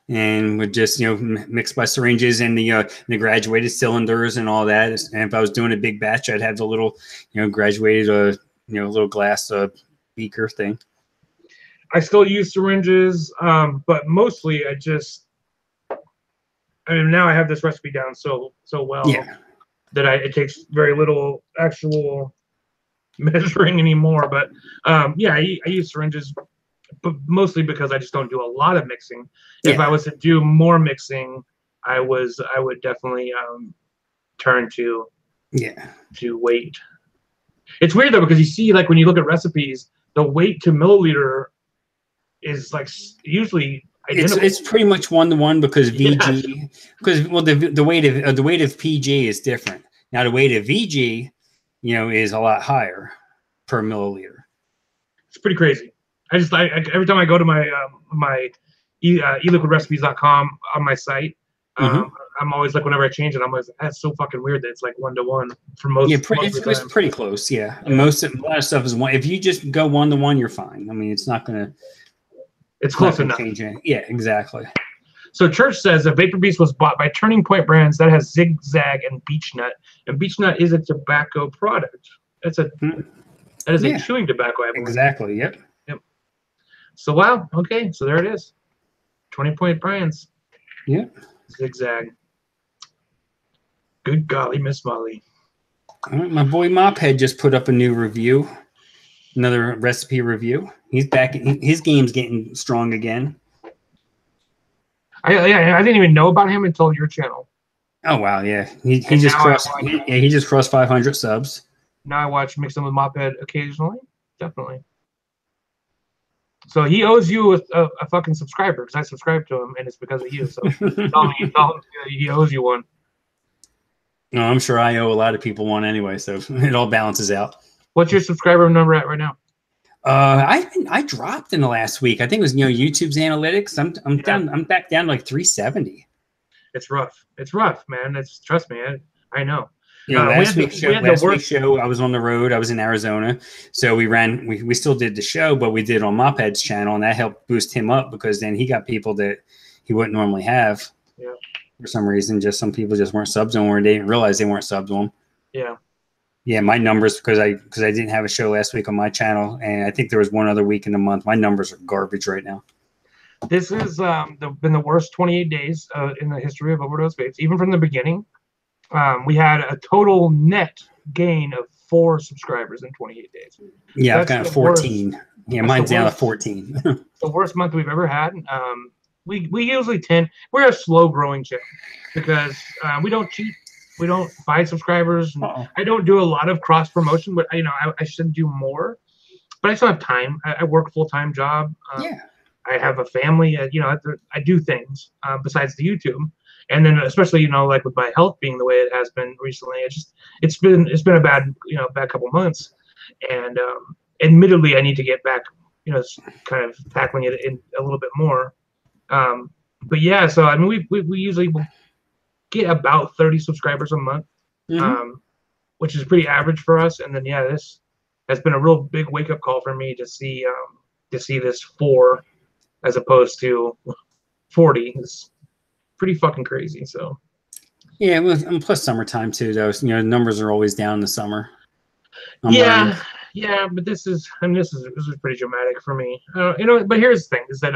B: and would just mix my syringes and the graduated cylinders and all that. And if I was doing a big batch, I'd have the little graduated little glass beaker thing.
A: I still use syringes, but mostly now I have this recipe down so well that it takes very little actual measuring anymore. But I use syringes, but mostly because I just don't do a lot of mixing.
B: Yeah.
A: If I was to do more mixing, I would definitely turn to weight. It's weird though, because you see, like, when you look at recipes, the weight to milliliter is like usually identical.
B: It's pretty much 1-to-1 because VG the weight of PG is different. Now the weight of VG, is a lot higher per milliliter. It's
A: pretty crazy. I every time I go to my my eliquidrecipes.com on my site, I'm always like, whenever I change it, I'm always, that's so fucking weird that it's like 1-to-1 for most.
B: Yeah, it's pretty close. Yeah, a lot of stuff is one. If you just go 1-to-1, you're fine. I mean, it's not gonna.
A: It's close enough.
B: Change it. Yeah, exactly.
A: So Church says that Vapor Beast was bought by Turning Point Brands that has Zigzag and Beech Nut, and Beech Nut is a tobacco product. That is a chewing tobacco, I believe.
B: Exactly. Yep.
A: So wow. Okay. So there it is. 20 Point Brands.
B: Yep.
A: Zigzag. Good golly, Miss Molly.
B: All right, my boy Mophead just put up a new review. Another recipe review. He's back. His game's getting strong again.
A: I didn't even know about him until your channel.
B: Oh wow, yeah. He just crossed. He just crossed 500 subs.
A: Now I watch Mix Them with Mophead occasionally. Definitely. So he owes you a fucking subscriber, because I subscribed to him, and it's because of you. So tell him he owes you one.
B: No, I'm sure I owe a lot of people one anyway, so it all balances out.
A: What's your subscriber number at right now?
B: I dropped in the last week. I think it was YouTube's analytics. I'm down. I'm back down to like 370.
A: It's rough. It's rough, man. Trust me. I know.
B: Last week's show, I was on the road. I was in Arizona, so we still did the show, but we did it on Mophead's channel, and that helped boost him up, because then he got people that he wouldn't normally have.
A: Yeah.
B: For some reason, just some people just weren't subbed on, or they didn't realize they weren't subbed on.
A: Yeah.
B: Yeah, my numbers, because I didn't have a show last week on my channel, and I think there was one other week in the month. My numbers are garbage right now.
A: This has been the worst 28 days in the history of Overdose Vapes. Even from the beginning, we had a total net gain of 4 subscribers in 28 days.
B: Yeah, I've got 14. Worst. Yeah, mine's down to 14.
A: The worst month we've ever had. We usually we're a slow growing channel, because we don't cheat. We don't buy subscribers. I don't do a lot of cross promotion, but I should do more. But I still have time. I work a full-time job. I have a family. I do things besides the YouTube, and then especially like with my health being the way it has been recently, it's been a bad couple months, and admittedly I need to get back kind of tackling it in a little bit more. But yeah, so I mean we usually will get about 30 subscribers a month, which is pretty average for us. And then this has been a real big wake up call for me to see this 4 as opposed to 40. It's pretty fuking crazy. So
B: yeah, and plus summertime too, though. Numbers are always down in the summer.
A: But this is pretty dramatic for me. But here's the thing: is that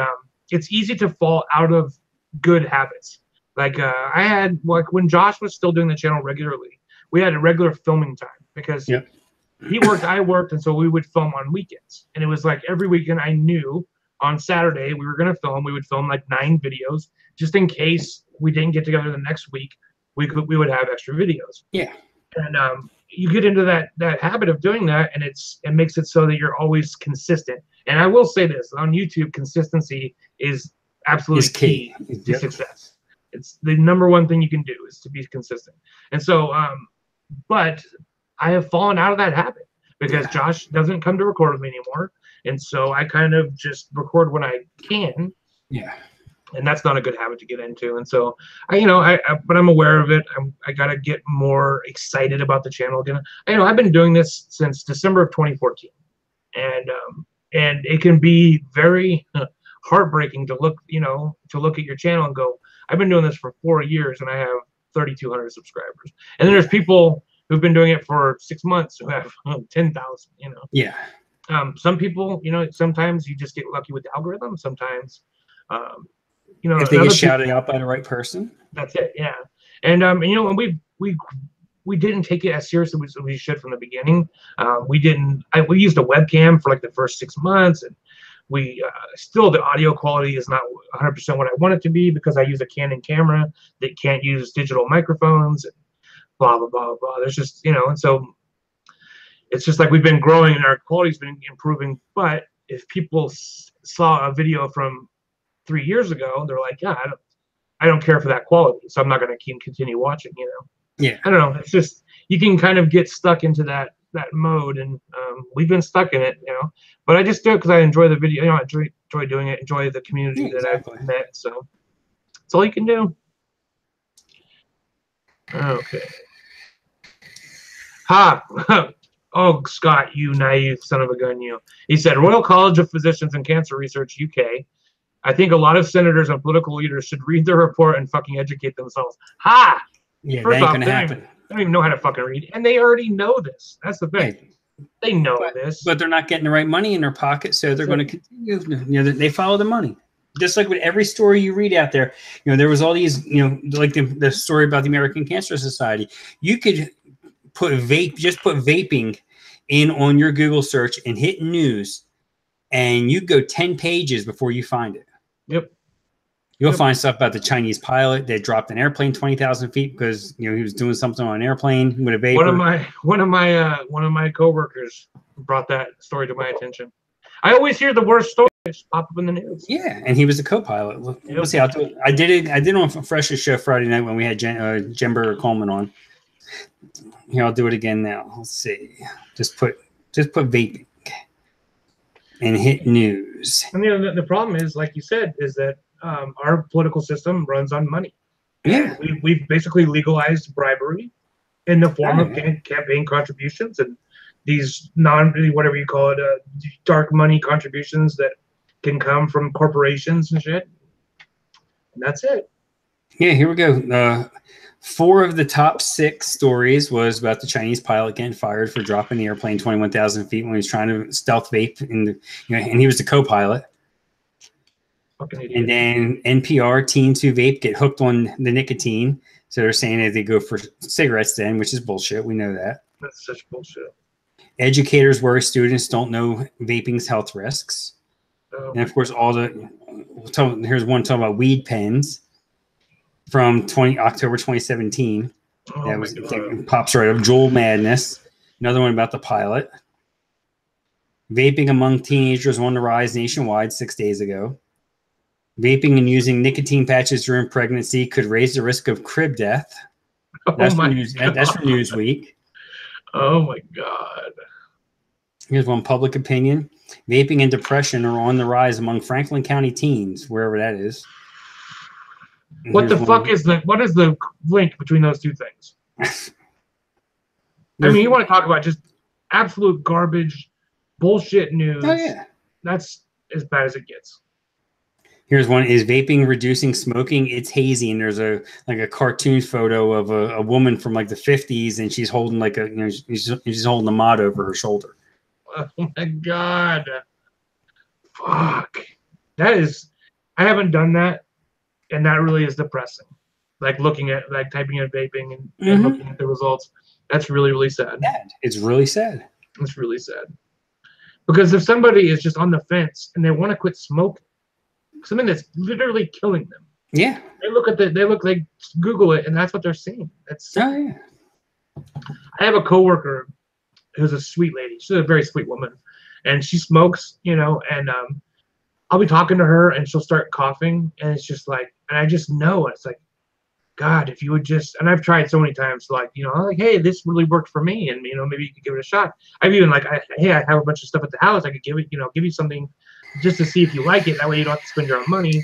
A: it's easy to fall out of good habits. Like I had, like, when Josh was still doing the channel regularly, we had a regular filming time, because he worked, I worked, and so we would film on weekends. And it was like every weekend I knew on Saturday we were going to film. We would film like 9 videos, just in case we didn't get together the next week. We would have extra videos.
B: Yeah.
A: And you get into that habit of doing that, and it makes it so that you're always consistent. And I will say this, on YouTube, consistency is absolutely key to success. It's the number one thing you can do, is to be consistent. And so, but I have fallen out of that habit, because Josh doesn't come to record with me anymore. And so I kind of just record when I can.
B: Yeah.
A: And that's not a good habit to get into. And so but I'm aware of it. I got to get more excited about the channel again. I've been doing this since December of 2014. And it can be very heartbreaking to look, to look at your channel and go, I've been doing this for 4 years and I have 3,200 subscribers. And then there's people who've been doing it for 6 months who have 10,000.
B: Yeah.
A: Some people, sometimes you just get lucky with the algorithm. Sometimes,
B: if they get shouted out by the right person.
A: That's it. Yeah. And and we didn't take it as seriously as we should from the beginning. We used a webcam for like the first 6 months, and we still, the audio quality is not 100% what I want it to be because I use a Canon camera that can't use digital microphones and blah blah blah blah. There's just and so it's just like we've been growing and our quality's been improving. But if people saw a video from 3 years ago, they're like, yeah, I don't care for that quality, so I'm not going to continue watching.
B: Yeah.
A: I don't know. It's just you can kind of get stuck into that mode, and we've been stuck in it, But I just do it because I enjoy the video. I enjoy doing it. Enjoy the community that I've met. So that's all you can do. Okay. Oh, Scott, you naive son of a gun, you. He said, Royal College of Physicians and Cancer Research, UK. I think a lot of senators and political leaders should read the report and fucking educate themselves. Ha!
B: Yeah,
A: First
B: that ain't
A: off,
B: gonna happen.
A: They don't even know how to fucking read, and they already know this. That's the thing.
B: Yeah.
A: They know this,
B: but they're not getting the right money in their pocket, so they're going to continue. They follow the money. Just like with every story you read out there, there was all these, like the story about the American Cancer Society. You could put vaping in on your Google search and hit news, and you go 10 pages before you find it.
A: Yep.
B: You'll find stuff about the Chinese pilot that dropped an airplane 20,000 feet because he was doing something on an airplane with a vapor.
A: One of my coworkers brought that story to my attention. I always hear the worst stories pop up in the news.
B: Yeah, and he was a co-pilot. We'll see. I'll do it. I did it on Fresh's show Friday night when we had Jember Coleman on. Here, I'll do it again now. Let's see. Just put vaping and hit news.
A: And the problem is, like you said, is that our political system runs on money.
B: Yeah,
A: we've basically legalized bribery in the form of campaign contributions and these whatever you call it, dark money contributions that can come from corporations and shit. And that's it.
B: Yeah, here we go. 4 of the top 6 stories was about the Chinese pilot getting fired for dropping the airplane 21,000 feet when he was trying to stealth vape, and he was the co-pilot. And then NPR teens who vape get hooked on the nicotine, so they're saying that they go for cigarettes then, which is bullshit. We know that.
A: That's such bullshit.
B: Educators worry students don't know vaping's health risks. And of course, here's one talking about weed pens from October 2017. That was pops right up. Joel Madness. Another one about the pilot. Vaping among teenagers on the rise nationwide 6 days ago. Vaping and using nicotine patches during pregnancy could raise the risk of crib death. That's from Newsweek.
A: Oh my God.
B: Here's one: public opinion. Vaping and depression are on the rise among Franklin County teens, wherever that is. And
A: what is the link between those two things? I mean, you want to talk about just absolute garbage, bullshit news.
B: Oh, yeah.
A: That's as bad as it gets.
B: Here's one: is vaping reducing smoking? It's hazy, and there's a cartoon photo of a woman from like the 50s, and she's holding she's holding a mod over her shoulder.
A: Oh my God! Fuck. I haven't done that, and that really is depressing. Like typing in vaping and looking at the results. That's really, really sad.
B: It's really sad.
A: It's really sad. Because if somebody is just on the fence and they want to quit smoking, something that's literally killing them.
B: Yeah.
A: They Google it, and that's what they're seeing.
B: Yeah.
A: I have a coworker who's a sweet lady. She's a very sweet woman, and she smokes, and I'll be talking to her, and she'll start coughing, and it's just like, and I just know it's like, God, if you would just, and I've tried so many times, hey, this really worked for me, and maybe you could give it a shot. I've even I have a bunch of stuff at the house. I could give you something just to see if you like it. That way you don't have to spend your own money.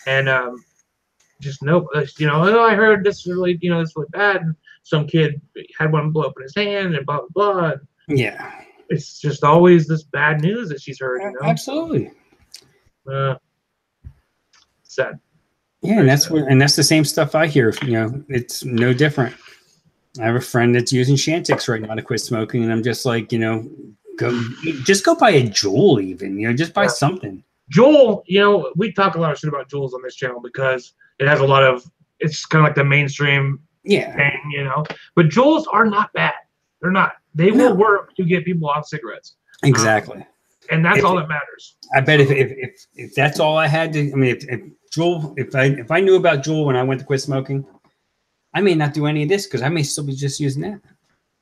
A: And just know, I heard this really, this really bad. And some kid had one blow up in his hand and blah, blah, blah.
B: Yeah.
A: It's just always this bad news that she's heard,
B: Absolutely.
A: Sad.
B: Yeah, and that's the same stuff I hear. You know, it's no different. I have a friend that's using Chantix right now to quit smoking, and I'm just like, you know, go buy a Juul, even, you know, just buy something.
A: Juul, you know, we talk a lot of shit about Juuls on this channel because it has a lot of, it's kind of like the mainstream thing, you know. But Juuls are not bad. They're not. They will work to get people off cigarettes.
B: Exactly.
A: And that's all that matters.
B: I bet if that's all I had to, I mean, if Juul, if I knew about Juul when I went to quit smoking, I may not do any of this because I may still be just using that.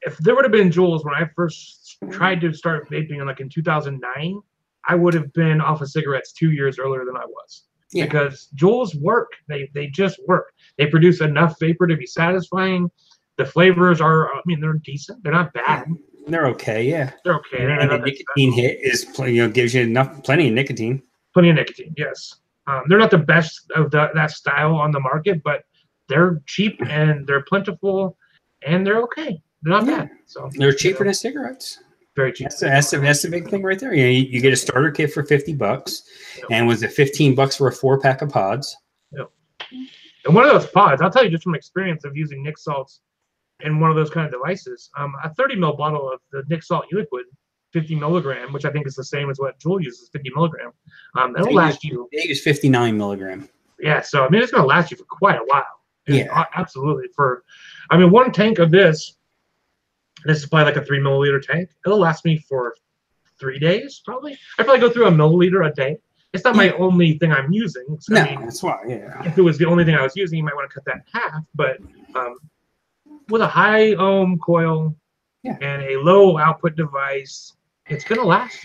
A: If there would have been Juuls when I first tried to start vaping, like in 2009, I would have been off of cigarettes 2 years earlier than I was. Yeah. Because Juuls work. They just work. They produce enough vapor to be satisfying. The flavors are, I mean, they're decent. They're not bad.
B: They're okay, yeah.
A: They're okay.
B: And the nicotine hit is, you know, gives you plenty of nicotine.
A: Plenty of nicotine, yes. They're not the best of that style on the market, but they're cheap and they're plentiful and they're okay. They're not bad. So
B: they're cheaper than cigarettes.
A: Very cheap.
B: That's the big thing right there. You get a starter kit for $50, and was it $15 for a 4-pack of pods?
A: Yep. And one of those pods, I'll tell you just from experience of using Nick salts in one of those kind of devices, a 30 ml bottle of the Nick salt e-liquid, 50 milligram, which I think is the same as what Juul uses, 50 milligram. It'll last you.
B: They use 59 milligram.
A: Yeah, so I mean, it's going to last you for quite a while.
B: Yeah,
A: absolutely. I mean, one tank of this is probably like a 3 milliliter tank. It'll last me for 3 days, probably. I probably go through a milliliter a day. It's not my only thing I'm using. So,
B: no,
A: I mean,
B: that's why. Yeah.
A: If it was the only thing I was using, you might want to cut that in half. But with a high ohm coil and a low output device, it's gonna last.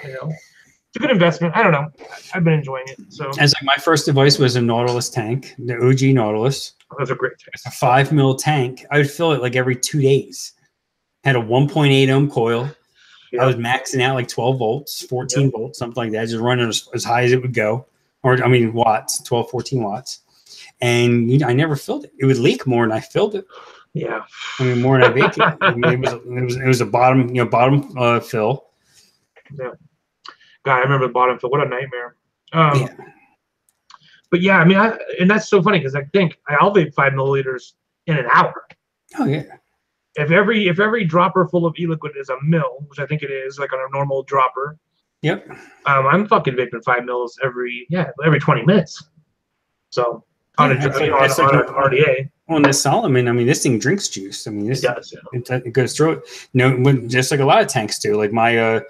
A: You know, it's a good investment. I don't know. I've been enjoying it. So,
B: as like my first device was a Nautilus tank, the OG Nautilus.
A: Those are great tanks.
B: It's a 5 mil tank. I would fill it like every 2 days. Had a 1.8 ohm coil. Yep. I was maxing out like 12 volts, 14 volts, something like that. Just running as high as it would go. Or, I mean, watts, 12, 14 watts. And I never filled it. It would leak more than I filled it.
A: Yeah.
B: I mean, more than I baked it. I mean, it was a bottom fill.
A: Yeah. God, I remember the bottom fill. What a nightmare. But yeah, I mean, and that's so funny because I think I'll vape 5 milliliters in an hour.
B: Oh, yeah.
A: If every dropper full of e-liquid is a mil, which I think it is, like on a normal dropper.
B: Yep.
A: I'm fucking vaping 5 mils every 20 minutes. So on an RDA.
B: On the Solomon, I mean, this thing drinks juice. I mean, this
A: it does. Yeah.
B: It goes through it. Just like a lot of tanks do. Like my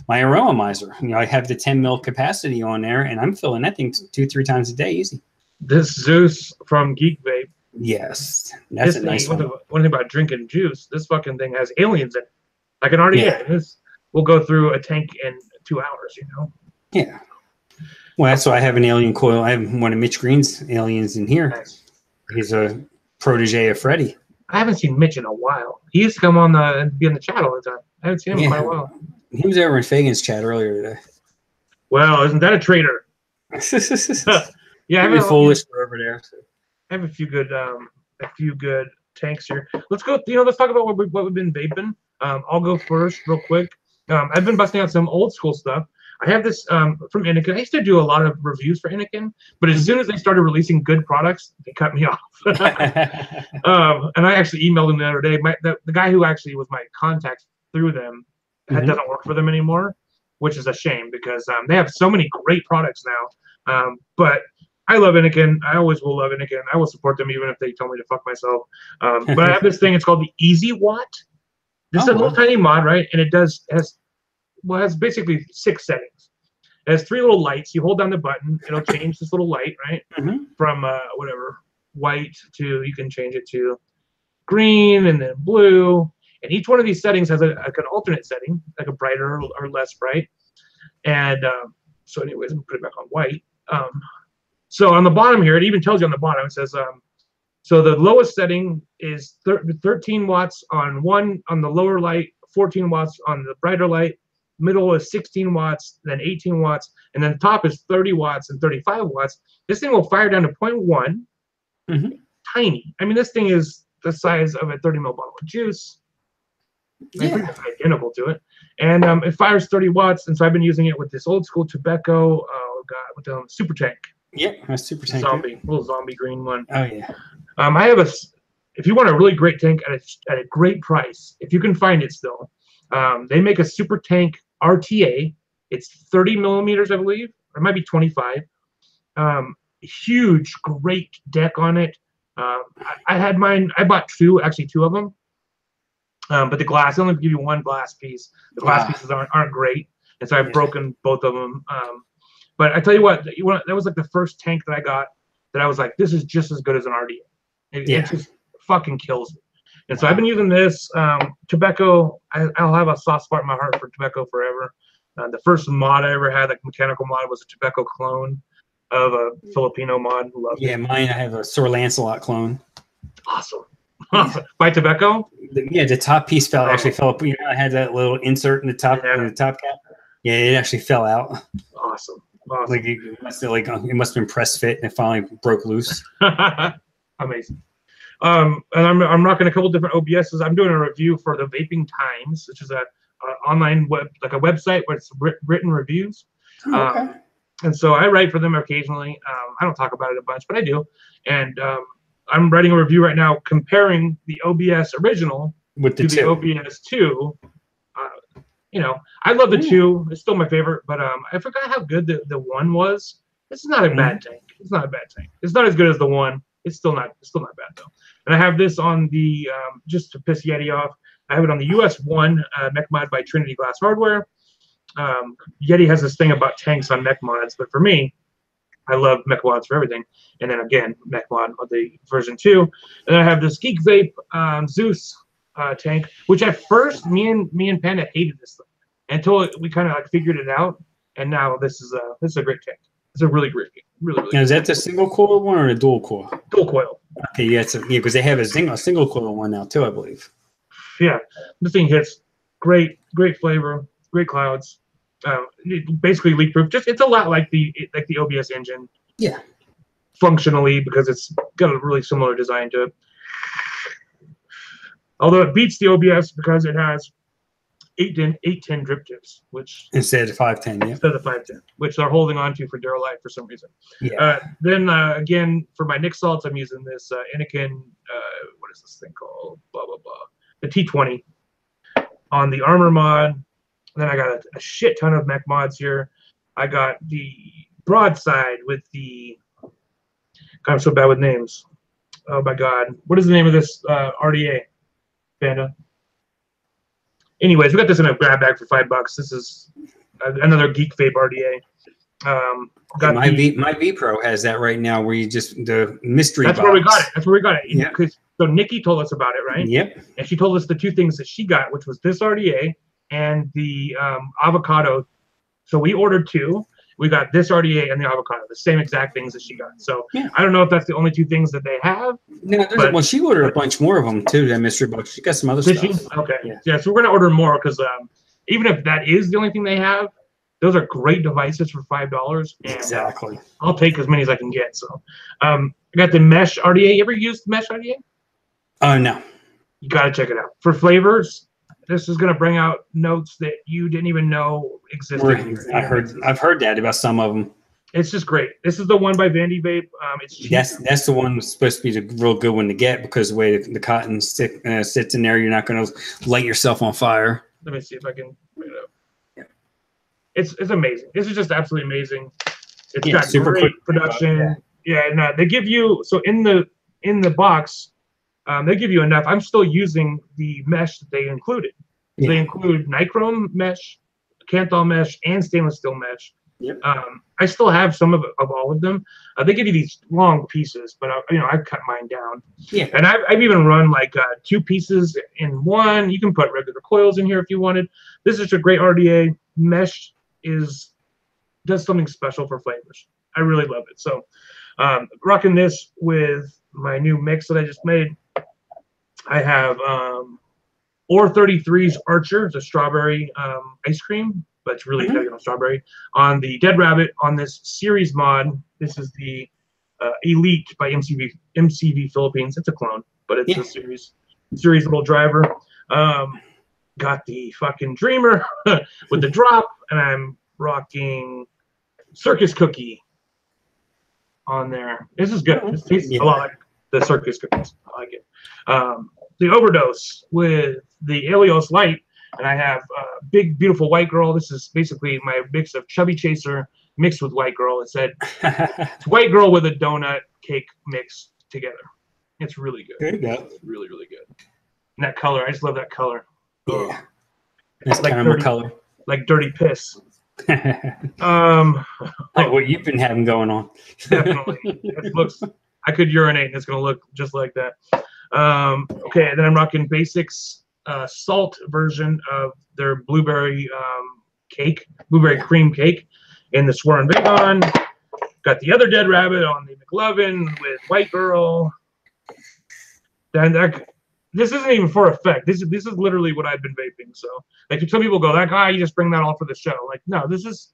B: Aromizer. You know, I have the 10 mil capacity on there, and I'm filling that thing 2-3 times a day, easy.
A: This Zeus from Geek Vape.
B: Yes, that's a nice one.
A: One thing about drinking juice, this fucking thing has aliens in it, like an RDA. Yeah. We'll go through a tank in 2 hours. You know.
B: Yeah. Well, that's why I have an alien coil. I have one of Mitch Green's aliens in here.
A: Nice.
B: He's a protege of Freddie.
A: I haven't seen Mitch in a while. He used to come on and be in the chat all the time. I haven't seen him in quite a while.
B: He was over in Fagan's chat earlier today.
A: Well, isn't that a traitor? Yeah,
B: I'm foolish over there. So.
A: I have a few good tanks here. Let's go. Let's talk about what we've been vaping. I'll go first, real quick. I've been busting out some old school stuff. I have this from Anakin. I used to do a lot of reviews for Anakin, but as soon as they started releasing good products, they cut me off. And I actually emailed him the other day. The guy who actually was my contact through them doesn't work for them anymore, which is a shame because they have so many great products now. But I love Anakin. I always will love Anakin. I will support them even if they tell me to fuck myself. But I have this thing. It's called the Easy Watt. This is a little tiny mod, right? And it has basically 6 settings. It has 3 little lights. You hold down the button, it'll change this little light, right? From whatever white to, you can change it to green and then blue. And each one of these settings has an alternate setting, like a brighter or less bright. And so anyways, I'm gonna put it back on white. So on the bottom here, it even tells you on the bottom, it says, so the lowest setting is 13 watts on the lower light, 14 watts on the brighter light, middle is 16 watts, then 18 watts, and then the top is 30 watts and 35 watts. This thing will fire down to 0.1, tiny. I mean, this thing is the size of a 30 ml bottle of juice. Yeah. Identical to it. And it fires 30 watts, and so I've been using it with this old school Tobacco, with the Super Tank.
B: Yep, a super tank.
A: Zombie, little zombie green one.
B: Oh yeah.
A: I have if you want a really great tank at a great price, if you can find it still, they make a super tank RTA. It's 30 millimeters, I believe, or it might be 25. Huge, great deck on it. I had mine. I bought two of them. But the glass, they only give you one glass piece. The glass pieces aren't great, and so I've broken both of them. But I tell you what, that was like the first tank that I got that I was like, this is just as good as an RDA. It just fucking kills me. And so I've been using this. Tobacco, I'll have a soft spot in my heart for Tobacco forever. The first mod I ever had, like mechanical mod, was a Tobacco clone of a Filipino mod. Loved it.
B: Mine, I have a Sir Lancelot clone.
A: Awesome. By Tobacco?
B: The top piece actually fell up. I had that little insert in the top cap. Yeah, it actually fell out.
A: Awesome.
B: Like it must have been press fit and it finally broke loose.
A: Amazing. And I'm rocking a couple different OBSs. I'm doing a review for the Vaping Times, which is a online website where it's written reviews.
B: Okay.
A: And so I write for them occasionally. I don't talk about it a bunch, but I do. And I'm writing a review right now comparing the OBS original
B: with the
A: OBS 2. I love the 2. It's still my favorite, but I forgot how good the 1 was. It's not a bad tank. It's not a bad tank. It's not as good as the 1. It's still not bad though. And I have this on the just to piss Yeti off. I have it on the US 1 mech mod by Trinity Glass Hardware. Yeti has this thing about tanks on mech mods, but for me, I love mech mods for everything. And then again, mech mod on the version 2. And then I have this Geek Vape Zeus tank, which at first me and Panda hated this thing until we kind of like figured it out. And now this is a great tank. It's a really great, really.
B: Now, is that the single coil one or the dual coil?
A: Dual coil.
B: Okay, yeah, because they have a single coil one now too, I believe.
A: Yeah, this thing hits great flavor, great clouds. Basically leak proof. It's a lot like the OBS engine.
B: Yeah.
A: Functionally, because it's got a really similar design to it. Although it beats the OBS because it has 810 drip tips, which
B: instead of 510,
A: instead of 510, which they're holding on to for Duralight for some reason.
B: Yeah.
A: Then again, for my Nick salts, I'm using this Anakin. What is this thing called? Blah blah blah. The T20 on the armor mod. Then I got a shit ton of mech mods here. I got the broadside with the. God, I'm so bad with names. Oh my God, what is the name of this RDA? Panda. Anyways, we got this in a grab bag for $5. This is another Geek Vape RDA.
B: My V Pro has that right now, where you just the mystery.
A: That's
B: box.
A: where we got it. That's where we got it.
B: Yeah.
A: So Nikki told us about it, right?
B: Yep.
A: And she told us the two things that she got, which was this RDA and the avocado. So we ordered two. We got this RDA and the avocado, the same exact things that she got. So I don't know if that's the only two things that they have.
B: No, she ordered a bunch more of them too. That mystery box. She got some other stuff.
A: Okay. Yeah. So we're gonna order more because even if that is the only thing they have, those are great devices for $5.
B: Exactly.
A: I'll take as many as I can get. So I got the mesh RDA. You ever used the mesh RDA?
B: Oh no.
A: You gotta check it out for flavors. This is going to bring out notes that you didn't even know existed.
B: I've heard that about some of them.
A: It's just great. This is the one by Vandy Vape. It's cheap.
B: That's the one that's supposed to be the real good one to get because the way the cotton sits in there, you're not going to light yourself on fire.
A: Let me see if I can bring it up. Yeah. It's amazing. This is just absolutely amazing. It's got super great production. And they give you in the box. They give you enough. I'm still using the mesh that they included. Yeah. They include nichrome mesh, Kanthal mesh, and stainless steel mesh.
B: Yep.
A: I still have some of all of them. They give you these long pieces, but I've cut mine down.
B: Yeah.
A: And I've even run like 2 pieces in one. You can put regular coils in here if you wanted. This is a great RDA. Mesh does something special for flavors. I really love it. So rocking this with my new mix that I just made. I have Or 33's Archer. It's a strawberry ice cream, but it's really heavy on strawberry. On the Dead Rabbit, on this series mod, this is the Elite by MCV Philippines. It's a clone, but it's a series little driver. Got the fucking Dreamer with the drop, and I'm rocking Circus Cookie. on there. This is good. This tastes
B: Yeah.
A: a lot like the circus cookies. I like it. The overdose with the Alios Light, and I have Big Beautiful White Girl. This is basically my mix of Chubby Chaser mixed with White Girl. It said it's White Girl with a donut cake mixed together. It's really good.
B: There you go.
A: It's really, really good. And that color, I just love that color.
B: Yeah. Nice
A: Like
B: caramel
A: dirty,
B: color.
A: like dirty piss.
B: Like what you've been having going on.
A: Definitely. It looks. I could urinate, and it's gonna look just like that. Okay, then I'm rocking Basics salt version of their blueberry cake, blueberry cream cake, in the Swearin' Bacon. Got the other Dead Rabbit on the McLovin with White Girl. Then this isn't even for effect. This is literally what I've been vaping. So like some people go, that guy, you just bring that all for the show. Like no, this is.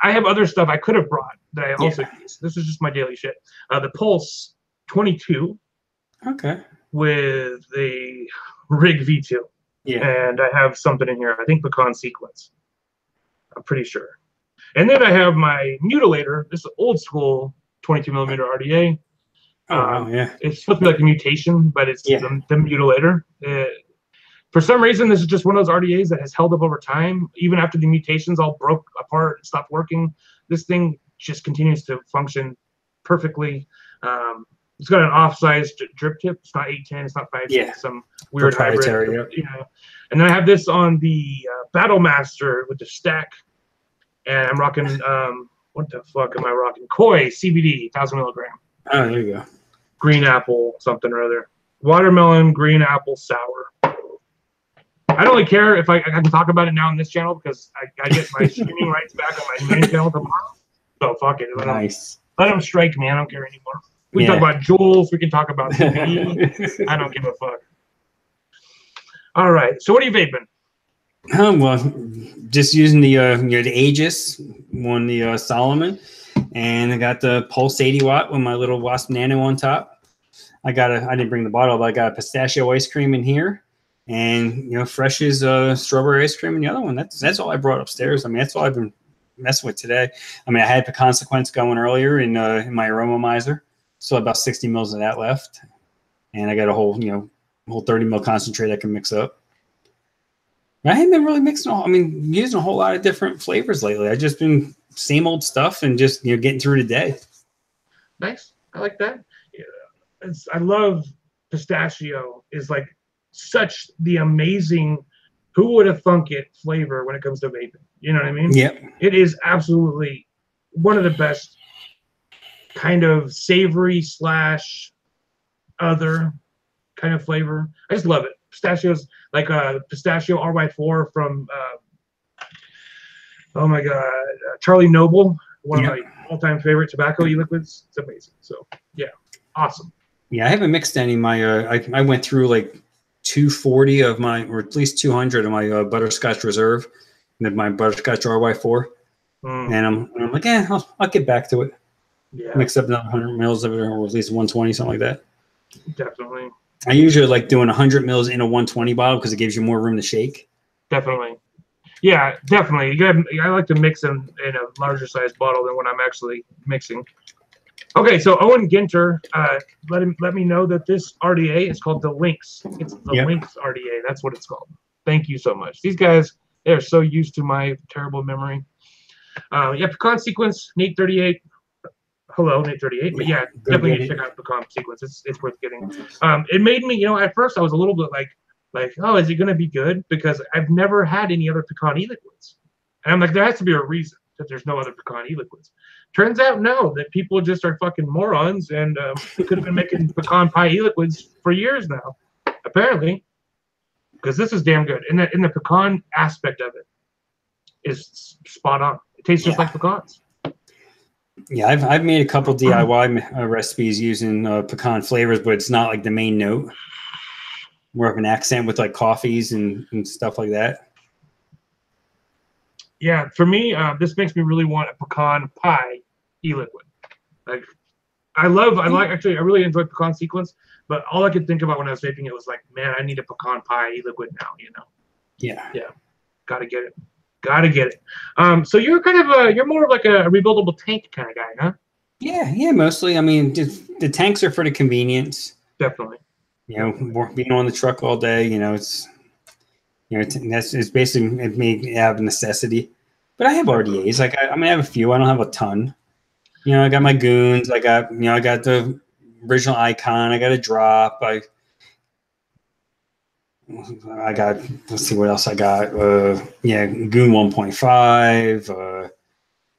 A: I have other stuff I could have brought that I also use. This is just my daily shit. The Pulse 22.
B: Okay.
A: With the Rig V2.
B: Yeah.
A: And I have something in here. I think Pecan Sequence. I'm pretty sure. And then I have my Mutilator. This is old school 22 millimeter RDA.
B: Oh, wow, yeah.
A: It's supposed to be like a mutation, but it's the Mutilator. For some reason, this is just one of those RDAs that has held up over time. Even after the mutations all broke apart and stopped working, this thing just continues to function perfectly. It's got an off-size drip tip. It's not 810. It's not 510.
B: Yeah.
A: Some weird hybrid.
B: Yeah.
A: You know. And then I have this on the Battle Master with the stack, and I'm rocking. What the fuck am I rocking? Koi CBD 1,000 milligram.
B: Oh, there you go.
A: Green apple something or other. Watermelon green apple sour. I don't really care if I can talk about it now on this channel because I get my streaming rights back on my main channel tomorrow. So fuck it.
B: Nice.
A: Let them strike me. I don't care anymore. We can talk about Jules. We can talk about CBD. I don't give a fuck. All right. So what are you vaping?
B: Well, just using the the Aegis, one the Solomon, and I got the Pulse 80 watt with my little Wasp Nano on top. I didn't bring the bottle, but I got a pistachio ice cream in here, and Fresh's strawberry ice cream in the other one. That's all I brought upstairs. I mean, that's all I've been messing with today. I mean, I had Pecan Sequence going earlier in my Aromomizer. Still about 60 mils of that left, and I got a whole 30 mil concentrate I can mix up. I haven't been really using a whole lot of different flavors lately. I've just been same old stuff and just getting through the day.
A: Nice, I like that. Yeah. I love pistachio. Is like such the amazing. Who would have thunk it flavor when it comes to vaping? You know what I mean?
B: Yeah.
A: It is absolutely one of the best. Kind of savory / other kind of flavor. I just love it. Pistachios, like pistachio RY4 from oh my god, Charlie Noble, one of my all-time favorite tobacco e-liquids. It's amazing. So yeah, awesome.
B: Yeah, I haven't mixed any of my. I went through like 240 of my, or at least 200 of my Butterscotch Reserve, and my Butterscotch RY4, and I'm like, I'll get back to it.
A: Yeah.
B: Mix up another 100 mils of it, or at least 120, something like that.
A: Definitely.
B: I usually like doing 100 mils in a 120 bottle because it gives you more room to shake.
A: Definitely. Yeah, definitely. I like to mix in a larger size bottle than when I'm actually mixing. Okay, so Owen Ginter let me know that this RDA is called the Lynx. It's the Lynx RDA. That's what it's called. Thank you so much. These guys, they're so used to my terrible memory. Pecan Sequence, Nate 38. Hello, Nate 38. But yeah, definitely need to check out Pecan Sequence. It's worth getting. It made me, at first I was a little bit like, oh, is it going to be good? Because I've never had any other pecan e-liquids. And I'm like, there has to be a reason that there's no other pecan e-liquids. Turns out, no, that people just are fucking morons and could have been making pecan pie e-liquids for years now, apparently. Because this is damn good. And the pecan aspect of it is spot on. It tastes just like pecans.
B: Yeah, I've made a couple DIY recipes using pecan flavors, but it's not like the main note. More of an accent with like coffees and stuff like that.
A: Yeah, for me, this makes me really want a pecan pie e-liquid. Like, I really enjoy Pecan Sequence, but all I could think about when I was vaping it was like, man, I need a pecan pie e-liquid now,
B: Yeah.
A: Yeah, gotta get it. So you're kind of you're more of like a rebuildable tank kind of guy, huh?
B: Yeah, mostly. I mean, the tanks are for the convenience.
A: Definitely.
B: You know, being on the truck all day, it's it's basically it made out of necessity. But I have RDAs. Like I mean, I have a few. I don't have a ton. I got my goons. I got the original icon. I got a drop. I got. Let's see what else I got. Goon 1.5.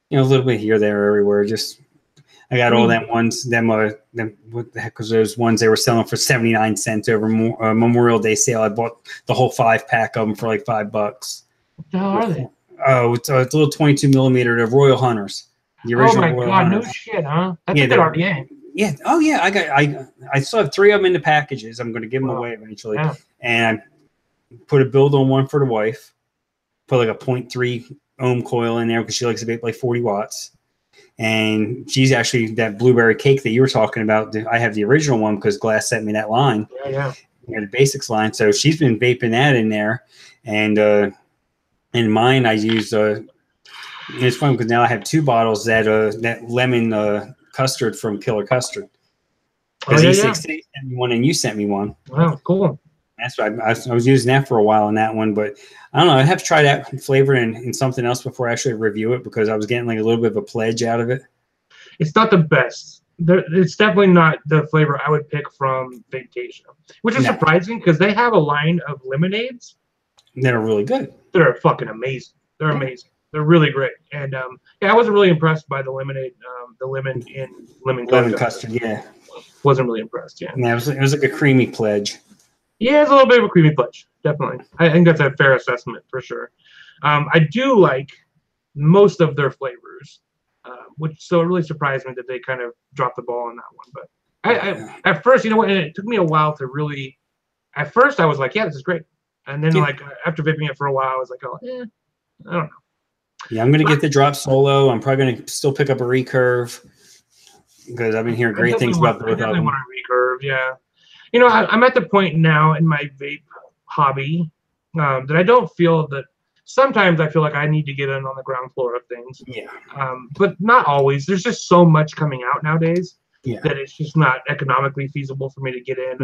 B: A little bit here, there, everywhere. Just I got all them ones. Them what the heck was those ones they were selling for 79 cents over Memorial Day sale? I bought the whole 5-pack of them for like $5.
A: What the hell are they?
B: Oh, it's a little 22 millimeter. The Royal Hunters. The original
A: Oh my
B: Royal
A: God,
B: Hunters.
A: no shit, huh? That's a good RDA.
B: Yeah. Oh yeah. I still have 3 of them in the packages. I'm going to give them away eventually.
A: Yeah.
B: And I put a build on one for the wife. Put like a 0.3 ohm coil in there because she likes to vape like 40 watts. And she's actually that blueberry cake that you were talking about. I have the original one because Glass sent me that line.
A: Yeah.
B: The basics line. So she's been vaping that in there. And in mine, I use it's fun because now I have 2 bottles that lemon custard from Killer Custard. Because he sent me one and you sent me one.
A: Wow, cool.
B: That's what I was using that for a while in that one, but I don't know. I'd have to try that flavor in something else before I actually review it because I was getting like a little bit of a pledge out of it.
A: It's not the best. It's definitely not the flavor I would pick from Vacation, which is surprising because they have a line of lemonades
B: that are really good.
A: They're fucking amazing. They're amazing. They're really great. And I wasn't really impressed by the lemonade, the lemon custard.
B: Yeah,
A: wasn't really impressed. Yeah,
B: it was like a creamy pledge.
A: Yeah, it's a little bit of a creamy pledge, definitely. I think that's a fair assessment for sure. I do like most of their flavors, so it really surprised me that they kind of dropped the ball on that one. But I at first, and it took me a while to really. At first, I was like, "Yeah, this is great," and then like after vaping it for a while, I was like, "Oh, I don't know."
B: Yeah, I'm gonna get the drop solo. I'm probably gonna still pick up a recurve because I've been hearing great things about both of them. I
A: want a recurve, yeah. I'm at the point now in my vape hobby that I don't feel that sometimes I feel like I need to get in on the ground floor of things.
B: Yeah.
A: But not always. There's just so much coming out nowadays that it's just not economically feasible for me to get in,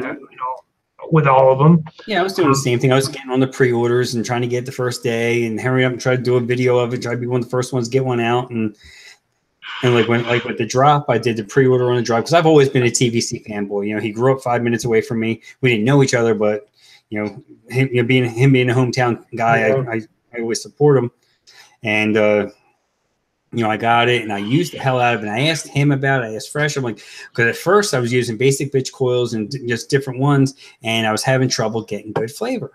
A: with all of them.
B: Yeah, I was doing the same thing. I was getting on the pre-orders and trying to get the first day and hurry up and try to do a video of it, try to be one of the first ones to get one out. And like with the drop, I did the pre-order on the drop because I've always been a TVC fanboy. He grew up 5 minutes away from me. We didn't know each other, but him being a hometown guy, I always support him. And I got it and I used the hell out of it. And I asked him about it. I asked Fresh. I'm like, because at first I was using basic bitch coils and just different ones, and I was having trouble getting good flavor.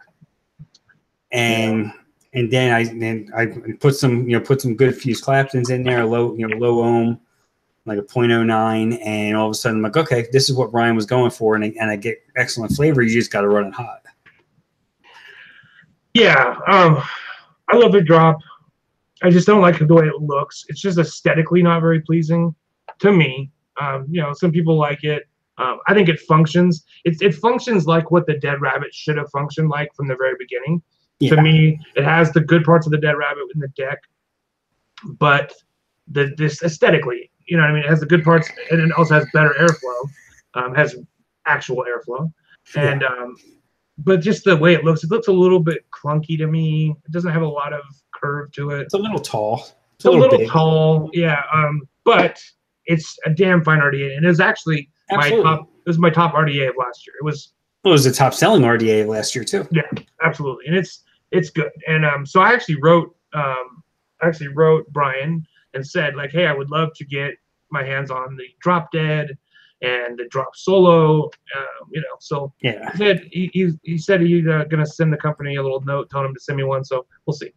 B: And then I put some good fused Claptons in there, low ohm, like a 0.09, and all of a sudden I'm like, okay, this is what Brian was going for, and I get excellent flavor. You just got to run it hot.
A: Yeah, I love the drop. I just don't like the way it looks. It's just aesthetically not very pleasing to me. Some people like it. I think it functions. It functions like what the Dead Rabbit should have functioned like from the very beginning. Yeah. To me, it has the good parts of the Dead Rabbit in the deck, but this aesthetically, it has the good parts, and it also has better airflow, has actual airflow, and but just the way it looks a little bit clunky to me. It doesn't have a lot of curve to it.
B: It's a little tall.
A: It's a little tall, yeah. But it's a damn fine RDA, and it was actually my top RDA of last year. It was
B: the top selling RDA of last year too.
A: Yeah, absolutely, and it's good. And so I actually wrote Brian and said like, hey, I would love to get my hands on the Drop Dead and the Drop Solo. So
B: yeah,
A: he said he's gonna send the company a little note telling him to send me one. So we'll see.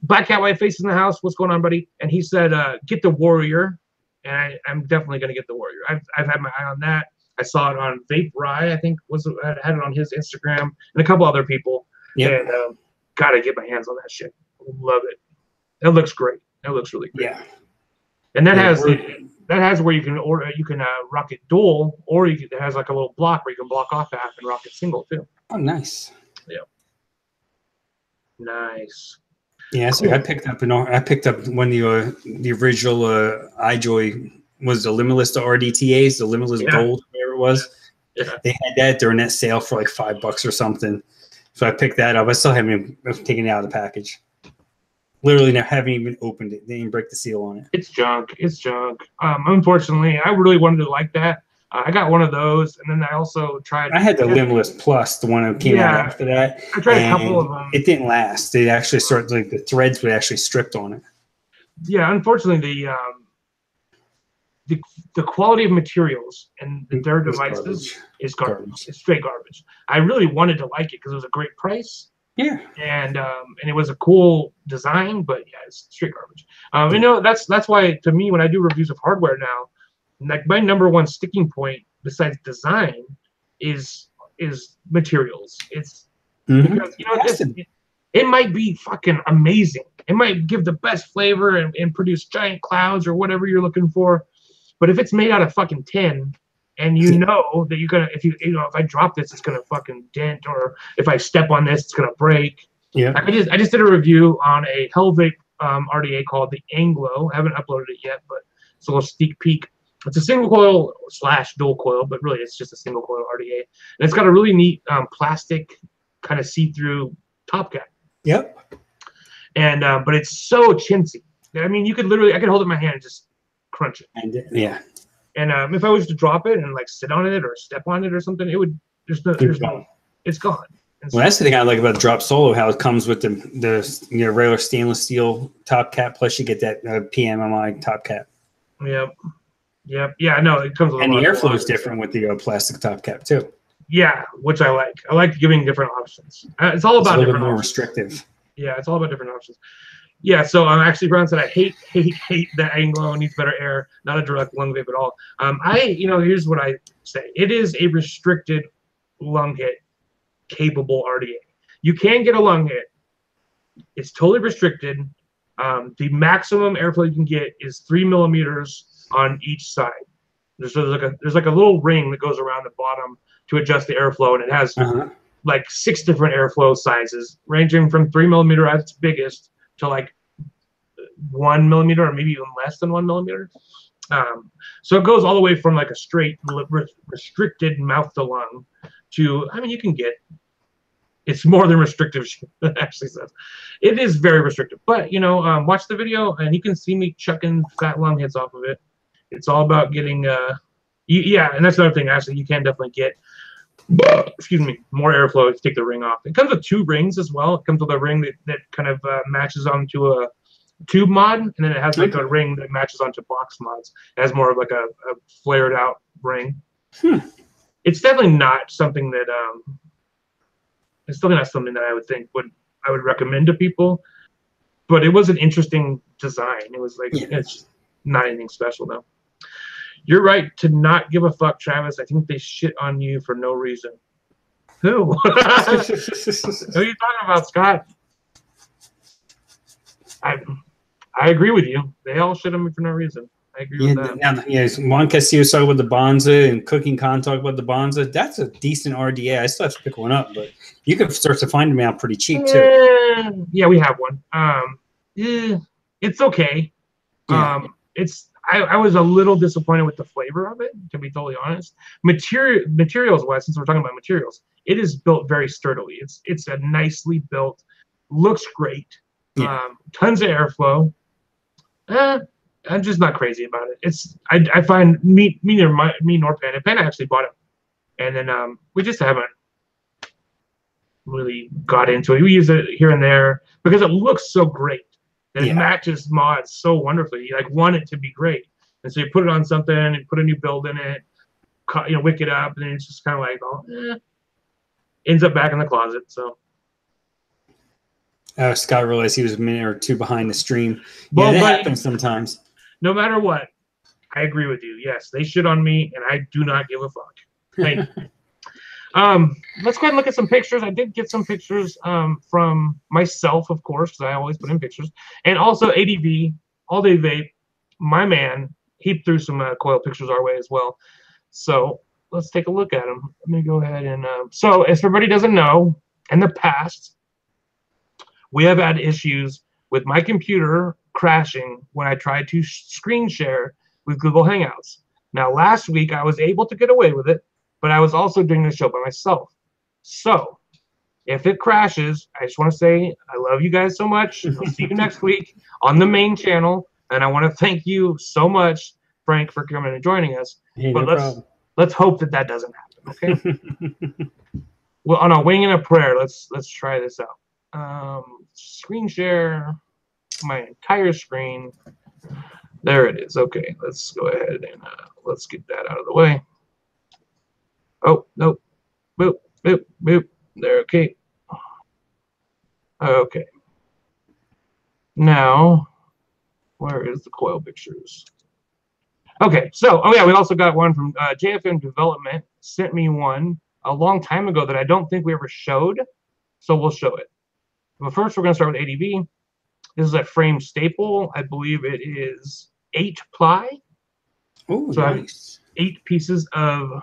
A: Black Cat White Face in the house. What's going on, buddy? And he said, get the Warrior, and I'm definitely gonna get the Warrior. I've had my eye on that. I saw it on Vape Rye, I think had it on his Instagram, and a couple other people. Yeah, and gotta get my hands on that shit. Love it. That looks great. That looks really great.
B: Yeah,
A: and that has where you can rock it dual, or it has like a little block where you can block off half and rock it single too.
B: Oh, nice.
A: Yeah. Nice.
B: Yeah, so cool. I picked up one of the original iJoy was the limitless to RDTAs, the limitless gold, whatever it was.
A: Yeah.
B: They had that during that sale for like $5 or something. So I picked that up. I still haven't even taken it out of the package. Literally, haven't even opened it. They didn't break the seal on it.
A: It's junk. It's junk. Unfortunately, I really wanted to like that. I got one of those, and then I also tried.
B: I had the Limitless Plus, the one that came out after that.
A: I tried a couple of them.
B: It didn't last. They actually started, like, the threads would actually stripped on it.
A: Yeah, unfortunately, the quality of materials and their devices is garbage. It's straight garbage. I really wanted to like it because it was a great price.
B: Yeah,
A: and it was a cool design, but yeah, it's straight garbage. You know, that's why to me when I do reviews of hardware now, like my number one sticking point besides design is materials. It's because you know it might be fucking amazing. It might give the best flavor and produce giant clouds or whatever you're looking for, but if it's made out of fucking tin. And you know that you're gonna if I drop this, it's gonna fucking dent, or if I step on this, it's gonna break.
B: Yeah.
A: I just did a review on a Helvig RDA called the Anglo. I haven't uploaded it yet, but it's a little sneak peek. It's a single coil / dual coil, but really it's just a single coil RDA, and it's got a really neat plastic kind of see-through top cap.
B: Yep.
A: And but it's so chintzy. I mean, I could hold it in my hand and just crunch it.
B: And yeah.
A: And if I was to drop it and like sit on it or step on it or something, it would it's gone.
B: Well, that's the thing I like about the Drop Solo, how it comes with the regular stainless steel top cap, plus you get that PMMI top cap.
A: Yep. Yeah, no, it comes with
B: and the airflow is different with the plastic top cap too.
A: Yeah, which I like. I like giving different options. It's all about
B: a little
A: different
B: bit more
A: options.
B: restrictive.
A: Yeah, it's all about different options. Yeah, so actually, Brown said I hate that Anglo needs better air, not a direct lung vape at all. Here's what I say: it is a restricted lung hit capable RDA. You can get a lung hit. It's totally restricted. The maximum airflow you can get is 3 millimeters on each side. There's like a little ring that goes around the bottom to adjust the airflow, and it has like 6 different airflow sizes, ranging from 3 millimeter at its biggest to like 1 millimeter or maybe even less than 1 millimeter. So it goes all the way from like a straight restricted mouth to lung to, I mean, you can get, it's more than restrictive, it actually says. It is very restrictive, but watch the video and you can see me chucking fat lung hits off of it. It's all about getting, and that's another thing, actually, you can definitely get, more airflow if you take the ring off. It comes with 2 rings as well. It comes with a ring that kind of matches onto a tube mod, and then it has like a ring that matches onto box mods. It has more of like a flared out ring. It's definitely not something that I would think I would recommend to people, but it was an interesting design. It was like it's not anything special though. You're right to not give a fuck, Travis. I think they shit on you for no reason. Who? Who are you talking about, Scott? I agree with you. They all shit on me for no reason. I agree with that.
B: Juan Castillo talking about the Bonza and Cooking Con talking about the Bonza. That's a decent RDA. I still have to pick one up, but you can start to find them out pretty cheap too.
A: Yeah, we have one. It's okay.
B: Yeah.
A: I was a little disappointed with the flavor of it, to be totally honest. Materials wise, since we're talking about materials, it is built very sturdily. It's a nicely built, looks great.
B: Yeah.
A: Tons of airflow. I'm just not crazy about it. I find me nor Panda. Panda actually bought it, and then we just haven't really got into it. We use it here and there because it looks so great. And it matches mods so wonderfully. You like want it to be great, and so you put it on something and put a new build in it, wick it up, and then it's just kind of like, ends up back in the closet. So.
B: Scott realized he was a minute or 2 behind the stream. That happens sometimes.
A: No matter what, I agree with you. Yes, they shit on me, and I do not give a fuck. Thank you. Let's go ahead and look at some pictures. I did get some pictures from myself, of course, because I always put in pictures. And also ADV, All Day Vape, my man, he threw some coil pictures our way as well. So let's take a look at them. Let me go ahead and... so as everybody doesn't know, in the past, we have had issues with my computer crashing when I tried to screen share with Google Hangouts. Now, last week I was able to get away with it, but I was also doing the show by myself. So, if it crashes, I just want to say I love you guys so much. I'll see you next week on the main channel, and I want to thank you so much, Frank, for coming and joining us.
B: Hey,
A: but
B: no problem.
A: let's hope that doesn't happen. Okay. Well, on a wing and a prayer, let's try this out. Screen share my entire screen. There it is. Okay, let's go ahead and let's get that out of the way. Oh, nope. Boop, boop, boop. There, okay. Okay. Now, where is the coil pictures? Okay, so, oh yeah, we also got one from JFM Development. Sent me one a long time ago that I don't think we ever showed, so we'll show it. But first, we're going to start with ADV. This is a frame staple. I believe it is 8 ply.
B: Oh,
A: so
B: nice.
A: 8 pieces of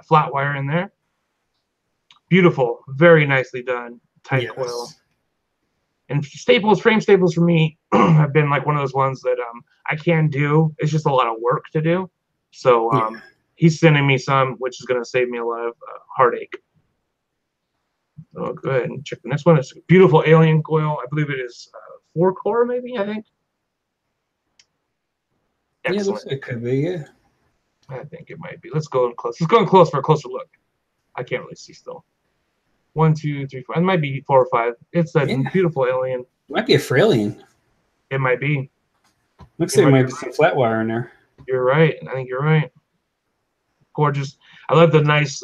A: flat wire in there. Beautiful, very nicely done. Tight coil. And staples, frame staples for me have been like one of those ones that I can do. It's just a lot of work to do. So he's sending me some, which is going to save me a lot of heartache. So go ahead and check the next one. It's a beautiful alien coil. I believe it is 4-core, maybe, I think.
B: Excellent. Yeah,
A: Excellent.
B: looks like it could be, yeah.
A: I think it might be. Let's go in close. Let's go in close for a closer look. I can't really see still. 1, 2, 3, 4. It might be 4 or 5. It's a beautiful alien.
B: It might be a Fralien.
A: It might be.
B: Looks like there might be some flat wire in there.
A: You're right. I think you're right. Gorgeous. I love the nice.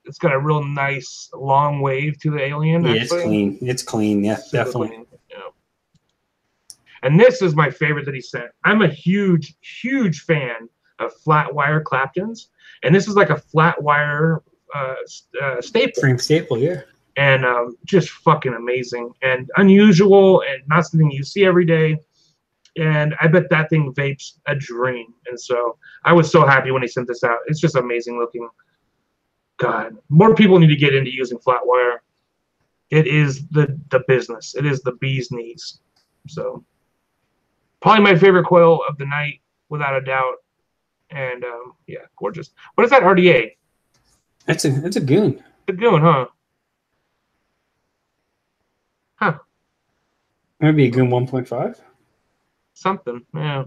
A: It's got a real nice long wave to the alien.
B: Yeah,
A: actually.
B: It's clean. It's clean. Yeah,
A: Super
B: definitely.
A: clean. Yeah. And this is my favorite that he sent. I'm a huge, huge fan of flat wire Claptons, and this is like a flat wire staple.
B: Frame staple, yeah.
A: And just fucking amazing and unusual and not something you see every day. And I bet that thing vapes a dream. And so I was so happy when he sent this out. It's just amazing looking. God, more people need to get into using flat wire. It is the business. It is the bee's knees. So probably my favorite coil of the night, without a doubt. And yeah, gorgeous. What is that RDA?
B: It's a goon.
A: It's a goon, huh? Huh.
B: Maybe a goon 1.5.
A: Something, yeah.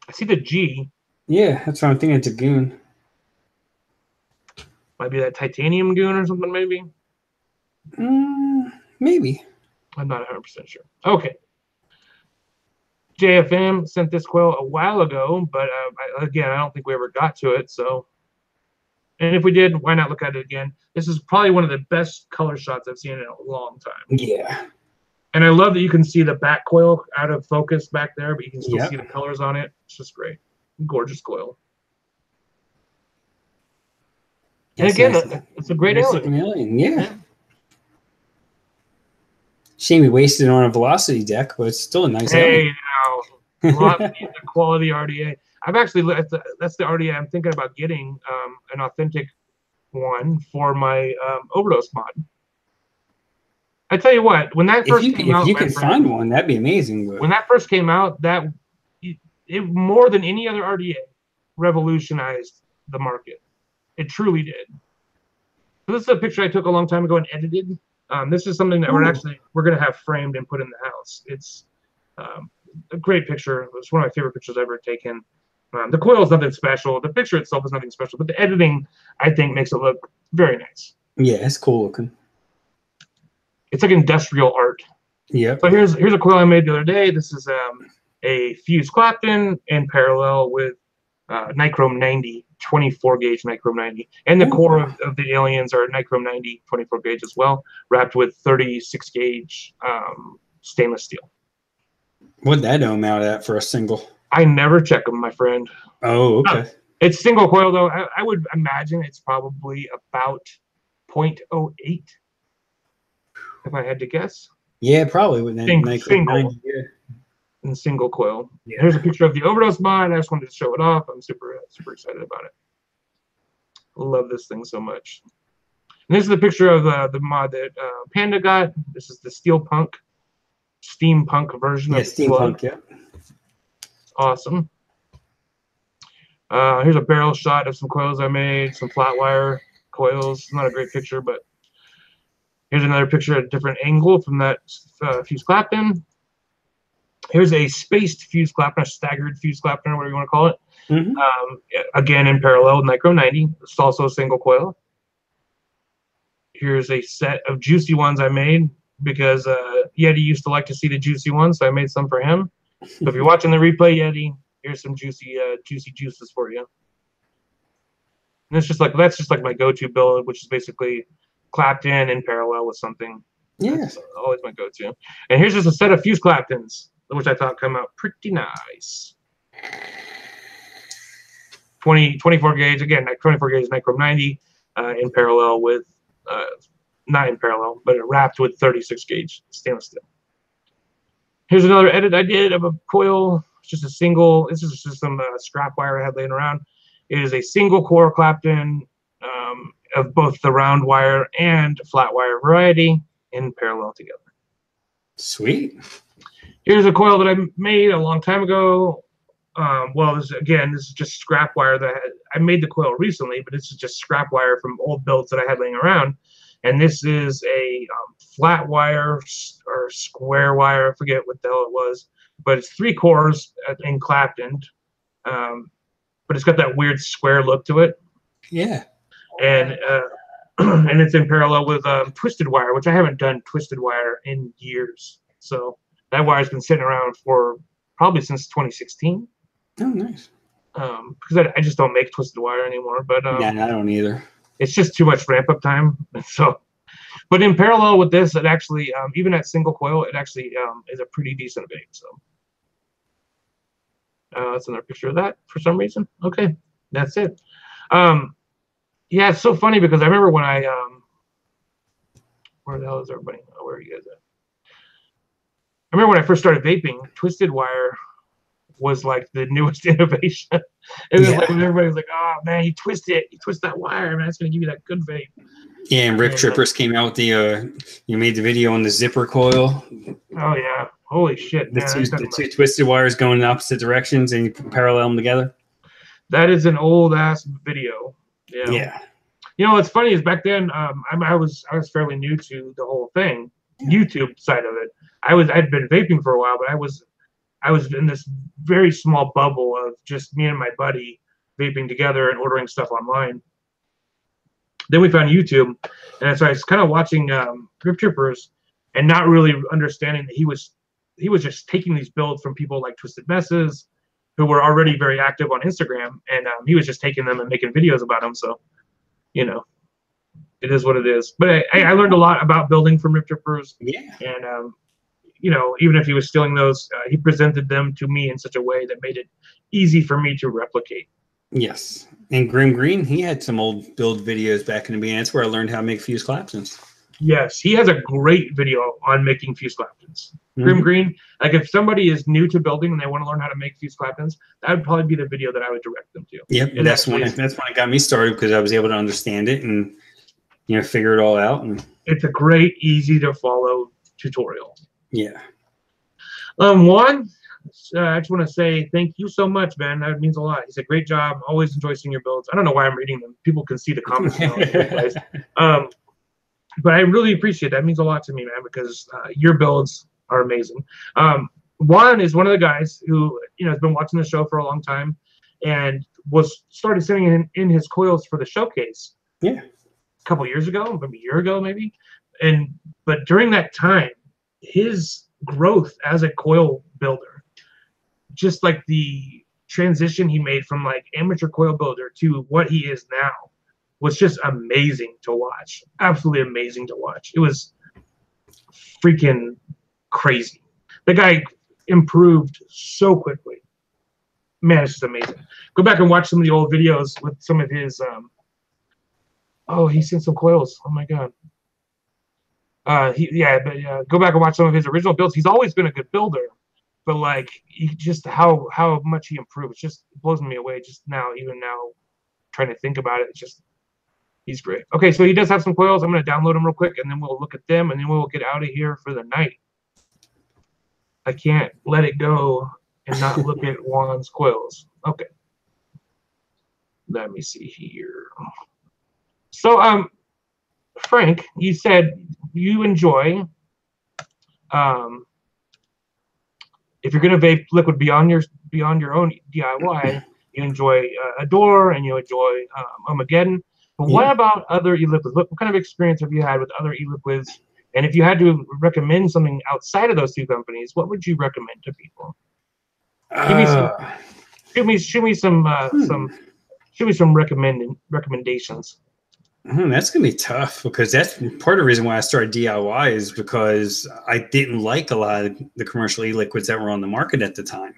A: I see the G.
B: Yeah, that's what I'm thinking. It's a goon.
A: Might be that titanium goon or something, maybe.
B: Maybe.
A: I'm not 100% sure. Okay. JFM sent this coil a while ago, but again, I don't think we ever got to it. So, and if we did, why not look at it again? This is probably one of the best color shots I've seen in a long time.
B: Yeah.
A: And I love that you can see the back coil out of focus back there, but you can still see the colors on it. It's just great. Gorgeous coil. And again, nice. It's a great alien.
B: Yeah. Shame we wasted it on a velocity deck, but it's still a nice alien.
A: Hey, now. The quality RDA. I've actually, that's the RDA I'm thinking about getting an authentic one for my overdose mod. I tell you what, when that first came out,
B: if you can find one, that'd be amazing.
A: When that first came out, it more than any other RDA revolutionized the market. It truly did. So this is a picture I took a long time ago and edited. This is something that we're going to have framed and put in the house. It's a great picture. It's one of my favorite pictures I've ever taken. The coil is nothing special. The picture itself is nothing special, but the editing, I think, makes it look very nice.
B: Yeah, it's cool looking.
A: It's like industrial art.
B: Yeah.
A: So here's a coil I made the other day. This is a fused Clapton in parallel with Nichrome 90, 24 gauge Nichrome 90. And the core of the aliens are Nichrome 90, 24 gauge as well, wrapped with 36 gauge stainless steel.
B: What'd that ohm out at for a single?
A: I never check them, my friend.
B: Oh, okay.
A: It's single coil, though. I would imagine it's probably about 0.08. If I had to guess.
B: Yeah, probably with that
A: single coil. Yeah. Here's a picture of the overdose mod. I just wanted to show it off. I'm super excited about it. Love this thing so much. And this is the picture of the mod that Panda got. This is the steampunk version of
B: steampunk, yeah.
A: Awesome. Here's a barrel shot of some coils I made, some flat wire coils. Not a great picture, but here's another picture at a different angle from that fuse clapton. Here's a spaced fuse clapton, a staggered fuse clapton, or whatever you want to call it. Again, in parallel with Micro 90. It's also a single coil. Here's a set of juicy ones I made because Yeti used to like to see the juicy ones, so I made some for him. So if you're watching the replay, Yeti, here's some juicy juices for you. And it's just like that's just like my go-to build, which is basically clapton in parallel with something.
B: Yeah,
A: that's always my go-to. And here's just a set of fuse claptons, which I thought come out pretty nice. 24 gauge again, 24 gauge Nichrome 90 in parallel with not in parallel, but it wrapped with 36 gauge stainless steel. Here's another edit I did of a coil. It's just a single. This is just some scrap wire I had laying around. It is a single core clapton of both the round wire and flat wire variety in parallel together.
B: Sweet.
A: Here's a coil that I made a long time ago. Well, this is just scrap wire that I made the coil recently, but this is just scrap wire from old builds that I had laying around. And this is a flat wire or square wire. I forget what the hell it was, but it's 3 cores and claptoned. But it's got that weird square look to it.
B: Yeah.
A: And and it's in parallel with twisted wire, which I haven't done twisted wire in years. So that wire's been sitting around for probably since 2016.
B: Oh, nice.
A: Because I just don't make twisted wire anymore. But
B: yeah, I don't either.
A: It's just too much ramp up time. So, but in parallel with this, it actually even at single coil, it actually is a pretty decent vape. So that's another picture of that for some reason. Okay, that's it. Yeah, it's so funny because I remember when I where the hell is everybody? Oh, where are you guys at? I remember when I first started vaping, twisted wire was like the newest innovation. It was like when everybody was like, "Oh man, you twist that wire, man, it's gonna give you that good vape."
B: Yeah, and Rip Trippers came out with the you made the video on the zipper coil.
A: Oh yeah, holy shit!
B: The two twisted wires going in opposite directions, and you parallel them together.
A: That is an old ass video. Yeah.
B: Yeah.
A: You know what's funny is back then I was fairly new to the whole thing, YouTube side of it. I'd been vaping for a while, but I was in this very small bubble of just me and my buddy vaping together and ordering stuff online. Then we found YouTube, and so I was kind of watching Rip Trippers and not really understanding that he was just taking these builds from people like Twisted Messes, who were already very active on Instagram, and he was just taking them and making videos about them. So, you know, it is what it is. But I learned a lot about building from Rip Trippers.
B: Yeah.
A: And you know, even if he was stealing those, he presented them to me in such a way that made it easy for me to replicate.
B: Yes. And Grim Green, he had some old build videos back in the beginning. That's where I learned how to make fuse claptons.
A: Yes, he has a great video on making fuse claptons. Grim Green, like if somebody is new to building and they want to learn how to make fuse claptons, that would probably be the video that I would direct them to.
B: Yep, and that's when it got me started because I was able to understand it and figure it all out. And
A: it's a great, easy to follow tutorial.
B: Yeah.
A: Juan, I just want to say thank you so much, man. That means a lot. He said, great job. Always enjoy seeing your builds. I don't know why I'm reading them. People can see the comments now. But I really appreciate that. It means a lot to me, man, because your builds are amazing. Juan is one of the guys who has been watching the show for a long time and started sending in his coils for the showcase.
B: Yeah.
A: A couple years ago, maybe a year ago, maybe. But during that time, his growth as a coil builder, just like the transition he made from like amateur coil builder to what he is now, was just amazing to watch. Absolutely amazing to watch. It was freaking crazy. The guy improved so quickly. Man, it's just amazing. Go back and watch some of the old videos with some of his he's sent some coils. Oh my god. Go back and watch some of his original builds. He's always been a good builder, but like just how much he improved, it just blows me away. Just now, even now, trying to think about it, it's just he's great. Okay, so he does have some coils. I'm gonna download them real quick, and then we'll look at them, and then we'll get out of here for the night. I can't let it go and not look at Juan's coils. Okay. Let me see here. So, Frank, you said you enjoy, if you're gonna vape liquid beyond your own DIY, you enjoy Adore and you enjoy Armageddon. But what about other e-liquids? What kind of experience have you had with other e-liquids? And if you had to recommend something outside of those two companies, what would you recommend to people? Give me some recommendations.
B: That's gonna be tough because that's part of the reason why I started DIY is because I didn't like a lot of the commercial e-liquids that were on the market at the time.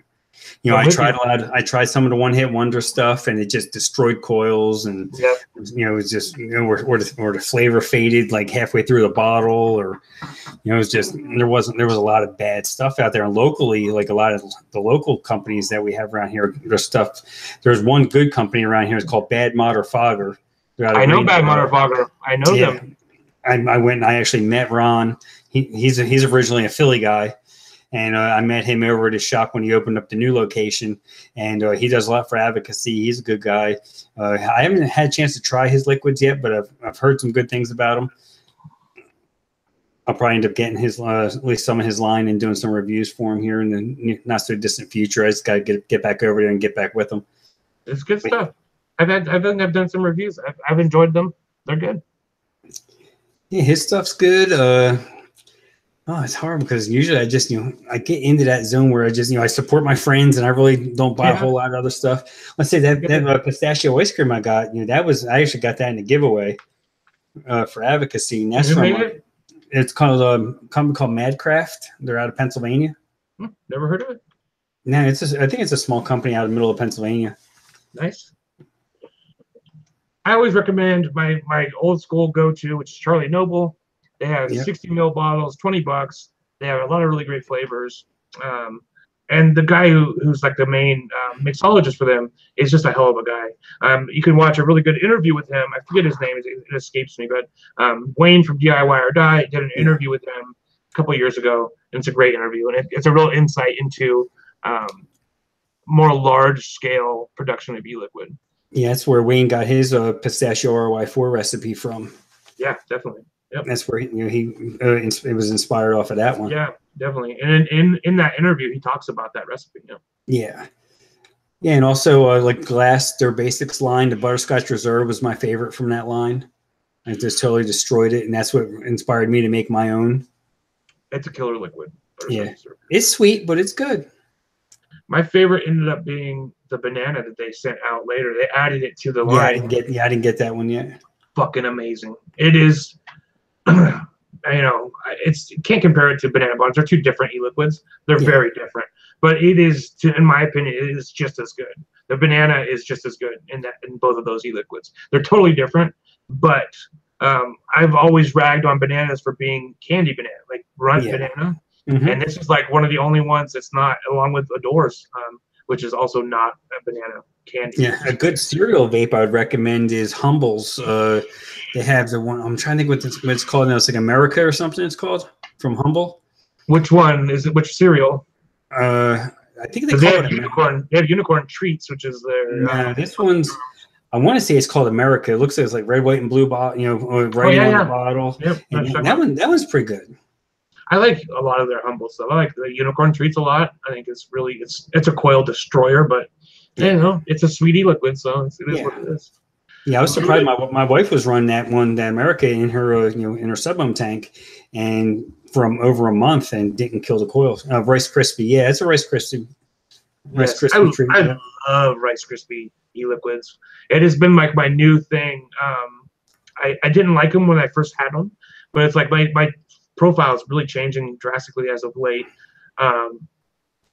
B: You know, I tried some of the one-hit wonder stuff, and it just destroyed coils, and it was just or the flavor faded like halfway through the bottle, or it was just there was a lot of bad stuff out there. And locally, like a lot of the local companies that we have around here, there's one good company around here. It's called Bad Motor Fogger.
A: I know Bad Motor Fogger. I know them.
B: I went and I actually met Ron. He's originally a Philly guy. And I met him over at his shop when he opened up the new location. And he does a lot for advocacy. He's a good guy. I haven't had a chance to try his liquids yet, but I've heard some good things about him. I'll probably end up getting his at least some of his line and doing some reviews for him here in the not so distant future. I just got to get back over there and get back with him.
A: It's good stuff. I've done some reviews. I've enjoyed them. They're good.
B: Yeah, his stuff's good. It's hard because usually I get into that zone where I support my friends and I really don't buy a whole lot of other stuff. Let's say that pistachio ice cream I got, I actually got that in a giveaway for advocacy. And that's it's called a company called Madcraft. They're out of Pennsylvania.
A: Never heard of it.
B: No, I think it's a small company out of the middle of Pennsylvania.
A: Nice. I always recommend my old school go-to, which is Charlie Noble. They have 60 ml bottles, $20. They have a lot of really great flavors. And the guy who's like the main mixologist for them is just a hell of a guy. You can watch a really good interview with him. I forget his name; it escapes me. But Wayne from DIY or Die did an interview with him a couple of years ago, and it's a great interview. And it's a real insight into more large-scale production of e-liquid.
B: Yeah, that's where Wayne got his pistachio RY4 recipe from.
A: Yeah, definitely. Yep.
B: That's where it was inspired off of that one.
A: Yeah, definitely. And in that interview, he talks about that recipe.
B: Yeah, and also like Glass, their basics line, the Butterscotch Reserve was my favorite from that line. I just totally destroyed it, and that's what inspired me to make my own.
A: It's a killer liquid.
B: It's sweet, but it's good.
A: My favorite ended up being the banana that they sent out later. They added it to the line.
B: I didn't get that one yet. Fucking
A: amazing. It is. Can't compare it to banana bombs. They're two different e-liquids. They're very different, but it is, in my opinion, it is just as good. The banana is just as good in both of those e-liquids. They're totally different, but I've always ragged on bananas for being candy banana, like runt banana, and this is like one of the only ones that's not, along with Adore's, which is also not a banana candy.
B: Yeah, a good cereal vape I would recommend is Humble's. They have the one, I'm trying to think what it's called now. It's like America or something it's called, from Humble.
A: Which one is it? Which cereal?
B: I think they call it
A: Unicorn. They have Unicorn Treats, which is their.
B: No, this one's, I want to say it's called America. It looks like it's like red, white, and blue bottle, writing on the bottle. Yep, and that one's pretty good.
A: I like a lot of their Humble stuff. I like the Unicorn Treats a lot. I think it's really it's a coil destroyer, but it's a sweetie liquid, so it is what it is.
B: Yeah, I was surprised. My wife was running that America in her in her sub-ohm tank, and from over a month, and didn't kill the coils. Rice Krispie, it's a Rice Krispie. Krispie treat.
A: I love Rice Krispie e-liquids. It has been like my new thing. I didn't like them when I first had them, but it's like my profile is really changing drastically as of late.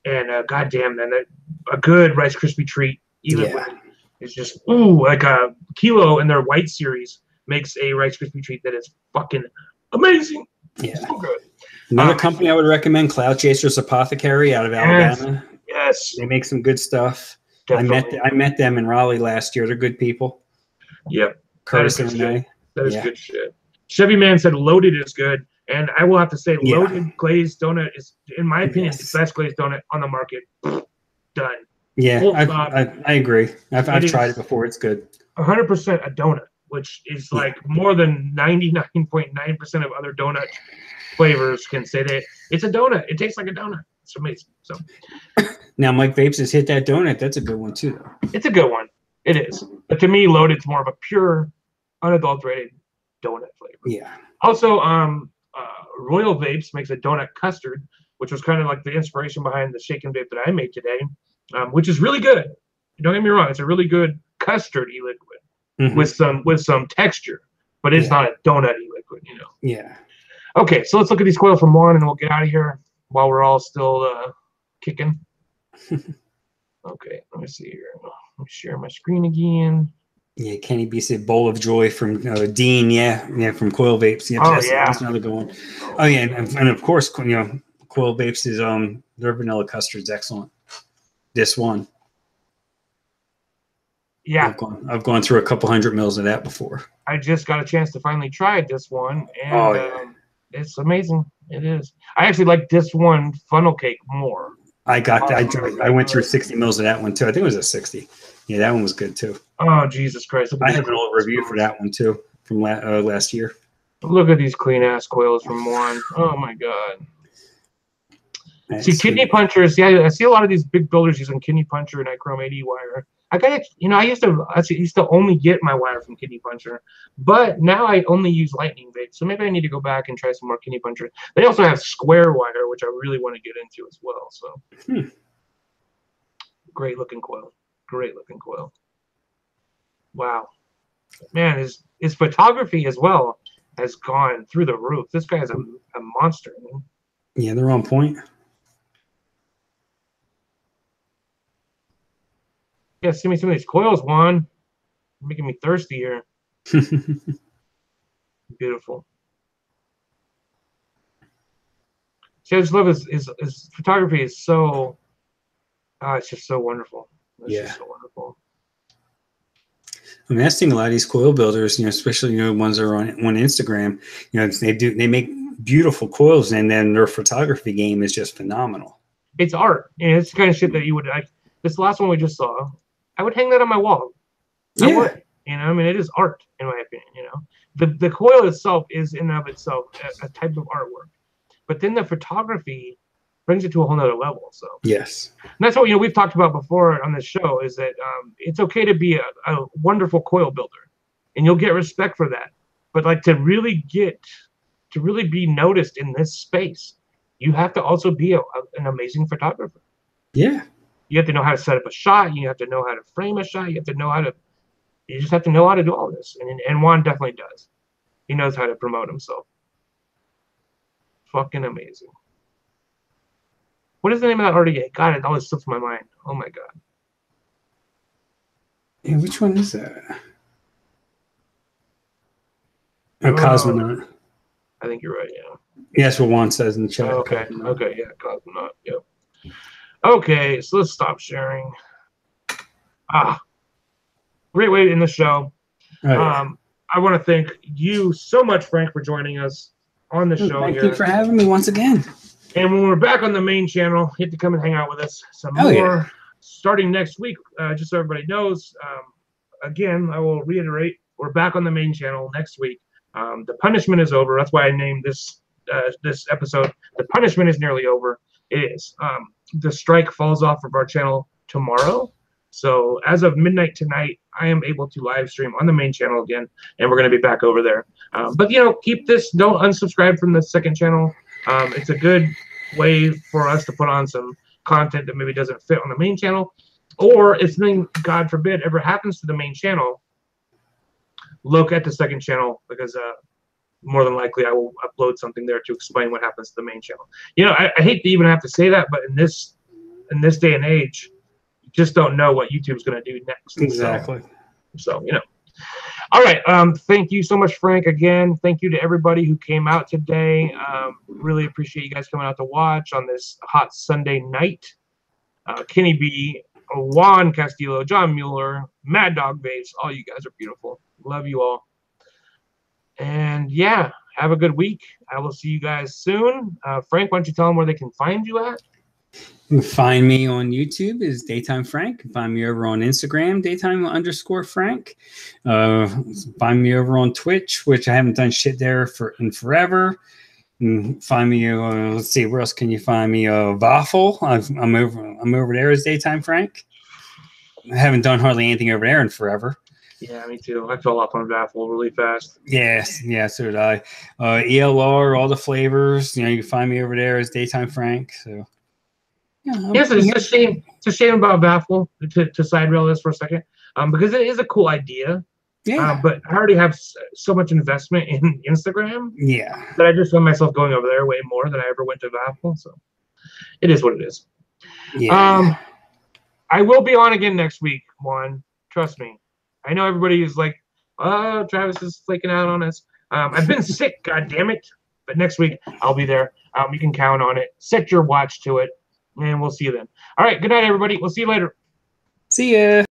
A: Goddamn, man, a good Rice Krispie treat e-liquid is just like a Kilo in their white series makes a Rice Krispie treat that is fucking amazing.
B: Yeah,
A: so good.
B: Another company I would recommend, Cloud Chasers Apothecary out of Alabama.
A: Yes,
B: they make some good stuff.
A: Definitely.
B: I met them in Raleigh last year. They're good people.
A: Yep,
B: Curtis and Renee.
A: That is good shit. Chevy Man said Loaded is good, and I will have to say Loaded glazed donut is, in my opinion, the best glazed donut on the market. done.
B: Yeah,
A: Full stop.
B: I agree. I've tried it before. It's good.
A: 100% a donut, which is like more than 99.9% of other donut flavors can say that it's a donut. It tastes like a donut. It's amazing. So
B: now Mike Vapes has hit that donut. That's a good one too, though.
A: it's a good one. It is. But to me, Loaded's more of a pure, unadulterated donut flavor.
B: Yeah.
A: Also, Royal Vapes makes a donut custard, which was kind of like the inspiration behind the shaken vape that I made today, which is really good. Don't get me wrong; it's a really good custardy liquid with some texture, but it's not a donut-y liquid, you know.
B: Yeah.
A: Okay, so let's look at these coils from Juan, and we'll get out of here while we're all still kicking. Okay, let me see here. Let me share my screen again.
B: Yeah, Kenny B said "Bowl of Joy" from Dean. Yeah, from Coil Vapes. Yep, that's another good one. Oh yeah, and of course, you know, Coil Vapes is their vanilla custard's excellent. This one.
A: Yeah,
B: I've gone through a couple 100 mils of that before.
A: I just got a chance to finally try this one, and it's amazing. It is. I actually like this one funnel cake more.
B: I went through 60 mils of that one too. I think it was a 60. Yeah, that one was good too.
A: Oh Jesus Christ!
B: I have an old review for that one too from last year.
A: Look at these clean ass coils from Juan. Oh my God. See, kidney punchers. Yeah, I see a lot of these big builders using kidney puncher and Nichrome 80 wire. I got it. You know, I used to only get my wire from kidney puncher, but now I only use lightning vape. So maybe I need to go back and try some more kidney puncher. They also have square wire, which I really want to get into as well. So, great looking coil. Great looking coil. Wow, man, his photography as well has gone through the roof. This guy is a monster, man.
B: Yeah, they're on point.
A: Yeah, send me some of these coils, Juan. You're making me thirsty here. Beautiful. See, I just love his photography is so. It's just so wonderful. It's just so wonderful.
B: I mean, that's the thing. A lot of these coil builders, you know, especially ones that are on Instagram, you know, they make beautiful coils, and then their photography game is just phenomenal.
A: It's art, and it's the kind of shit that you would like. This last one we just saw, I would hang that on my wall. I would, you know. I mean, it is art in my opinion. You know, the coil itself is in and of itself a type of artwork, but then the photography brings it to a whole nother level. So
B: yes,
A: and that's what we've talked about before on this show is that it's okay to be a wonderful coil builder, and you'll get respect for that. But like to really be noticed in this space, you have to also be an amazing photographer.
B: Yeah.
A: You have to know how to set up a shot. You have to know how to frame a shot. You just have to know how to do all this. And Juan definitely does. He knows how to promote himself. Fucking amazing. What is the name of that RDA? God, it always slips my mind. Oh my God.
B: Yeah, which one is that? Oh, Cosmonaut.
A: I think you're right, yeah.
B: Yeah, that's what Juan says in the chat.
A: Okay, okay, yeah, Cosmonaut, yep. Okay, so let's stop sharing. Great way to end the show. I want to thank you so much, Frank, for joining us on the show.
B: Thank you for having me once again.
A: And when we're back on the main channel, you have to come and hang out with us some more. Starting next week, just so everybody knows. Again, I will reiterate, we're back on the main channel next week. The punishment is over. That's why I named this episode. The punishment is nearly over. It is. The strike falls off of our channel tomorrow. So as of midnight tonight, I am able to live stream on the main channel again, and we're going to be back over there. But, you know, keep this. Don't unsubscribe from the second channel. It's a good way for us to put on some content that maybe doesn't fit on the main channel. Or if something, God forbid, ever happens to the main channel, look at the second channel because more than likely I will upload something there to explain what happens to the main channel. You know, I hate to even have to say that, but in this day and age, you just don't know what YouTube's going to do next.
B: Exactly.
A: So, you know. All right. Thank you so much, Frank. Again, thank you to everybody who came out today. Really appreciate you guys coming out to watch on this hot Sunday night. Kenny B, Juan Castillo, John Mueller, Mad Dog Vapes. All you guys are beautiful. Love you all. And yeah, have a good week. I will see you guys soon. Frank, why don't you tell them where they can find you at?
B: You can find me on YouTube is Daytime Frank. Find me over on Instagram, Daytime_Frank. Find me over on Twitch, which I haven't done shit there in forever. Find me. Let's see, where else can you find me? Waffle. I'm over there as Daytime Frank. I haven't done hardly anything over there in forever.
A: Yeah, me too. I fell off on Baffle really fast.
B: Yes, yeah, so did I. ELR, all the flavors. You can find me over there as Daytime Frank. So yeah,
A: yes, it's a shame. It's a shame about Baffle to side rail this for a second, because it is a cool idea.
B: Yeah,
A: but I already have so much investment in Instagram.
B: Yeah,
A: that I just found myself going over there way more than I ever went to Baffle. So it is what it is.
B: Yeah.
A: I will be on again next week, Juan. Trust me. I know everybody is like, oh, Travis is flaking out on us. I've been sick, god damn it. But next week I'll be there. You can count on it. Set your watch to it, and we'll see you then. All right, good night, everybody. We'll see you later.
B: See ya.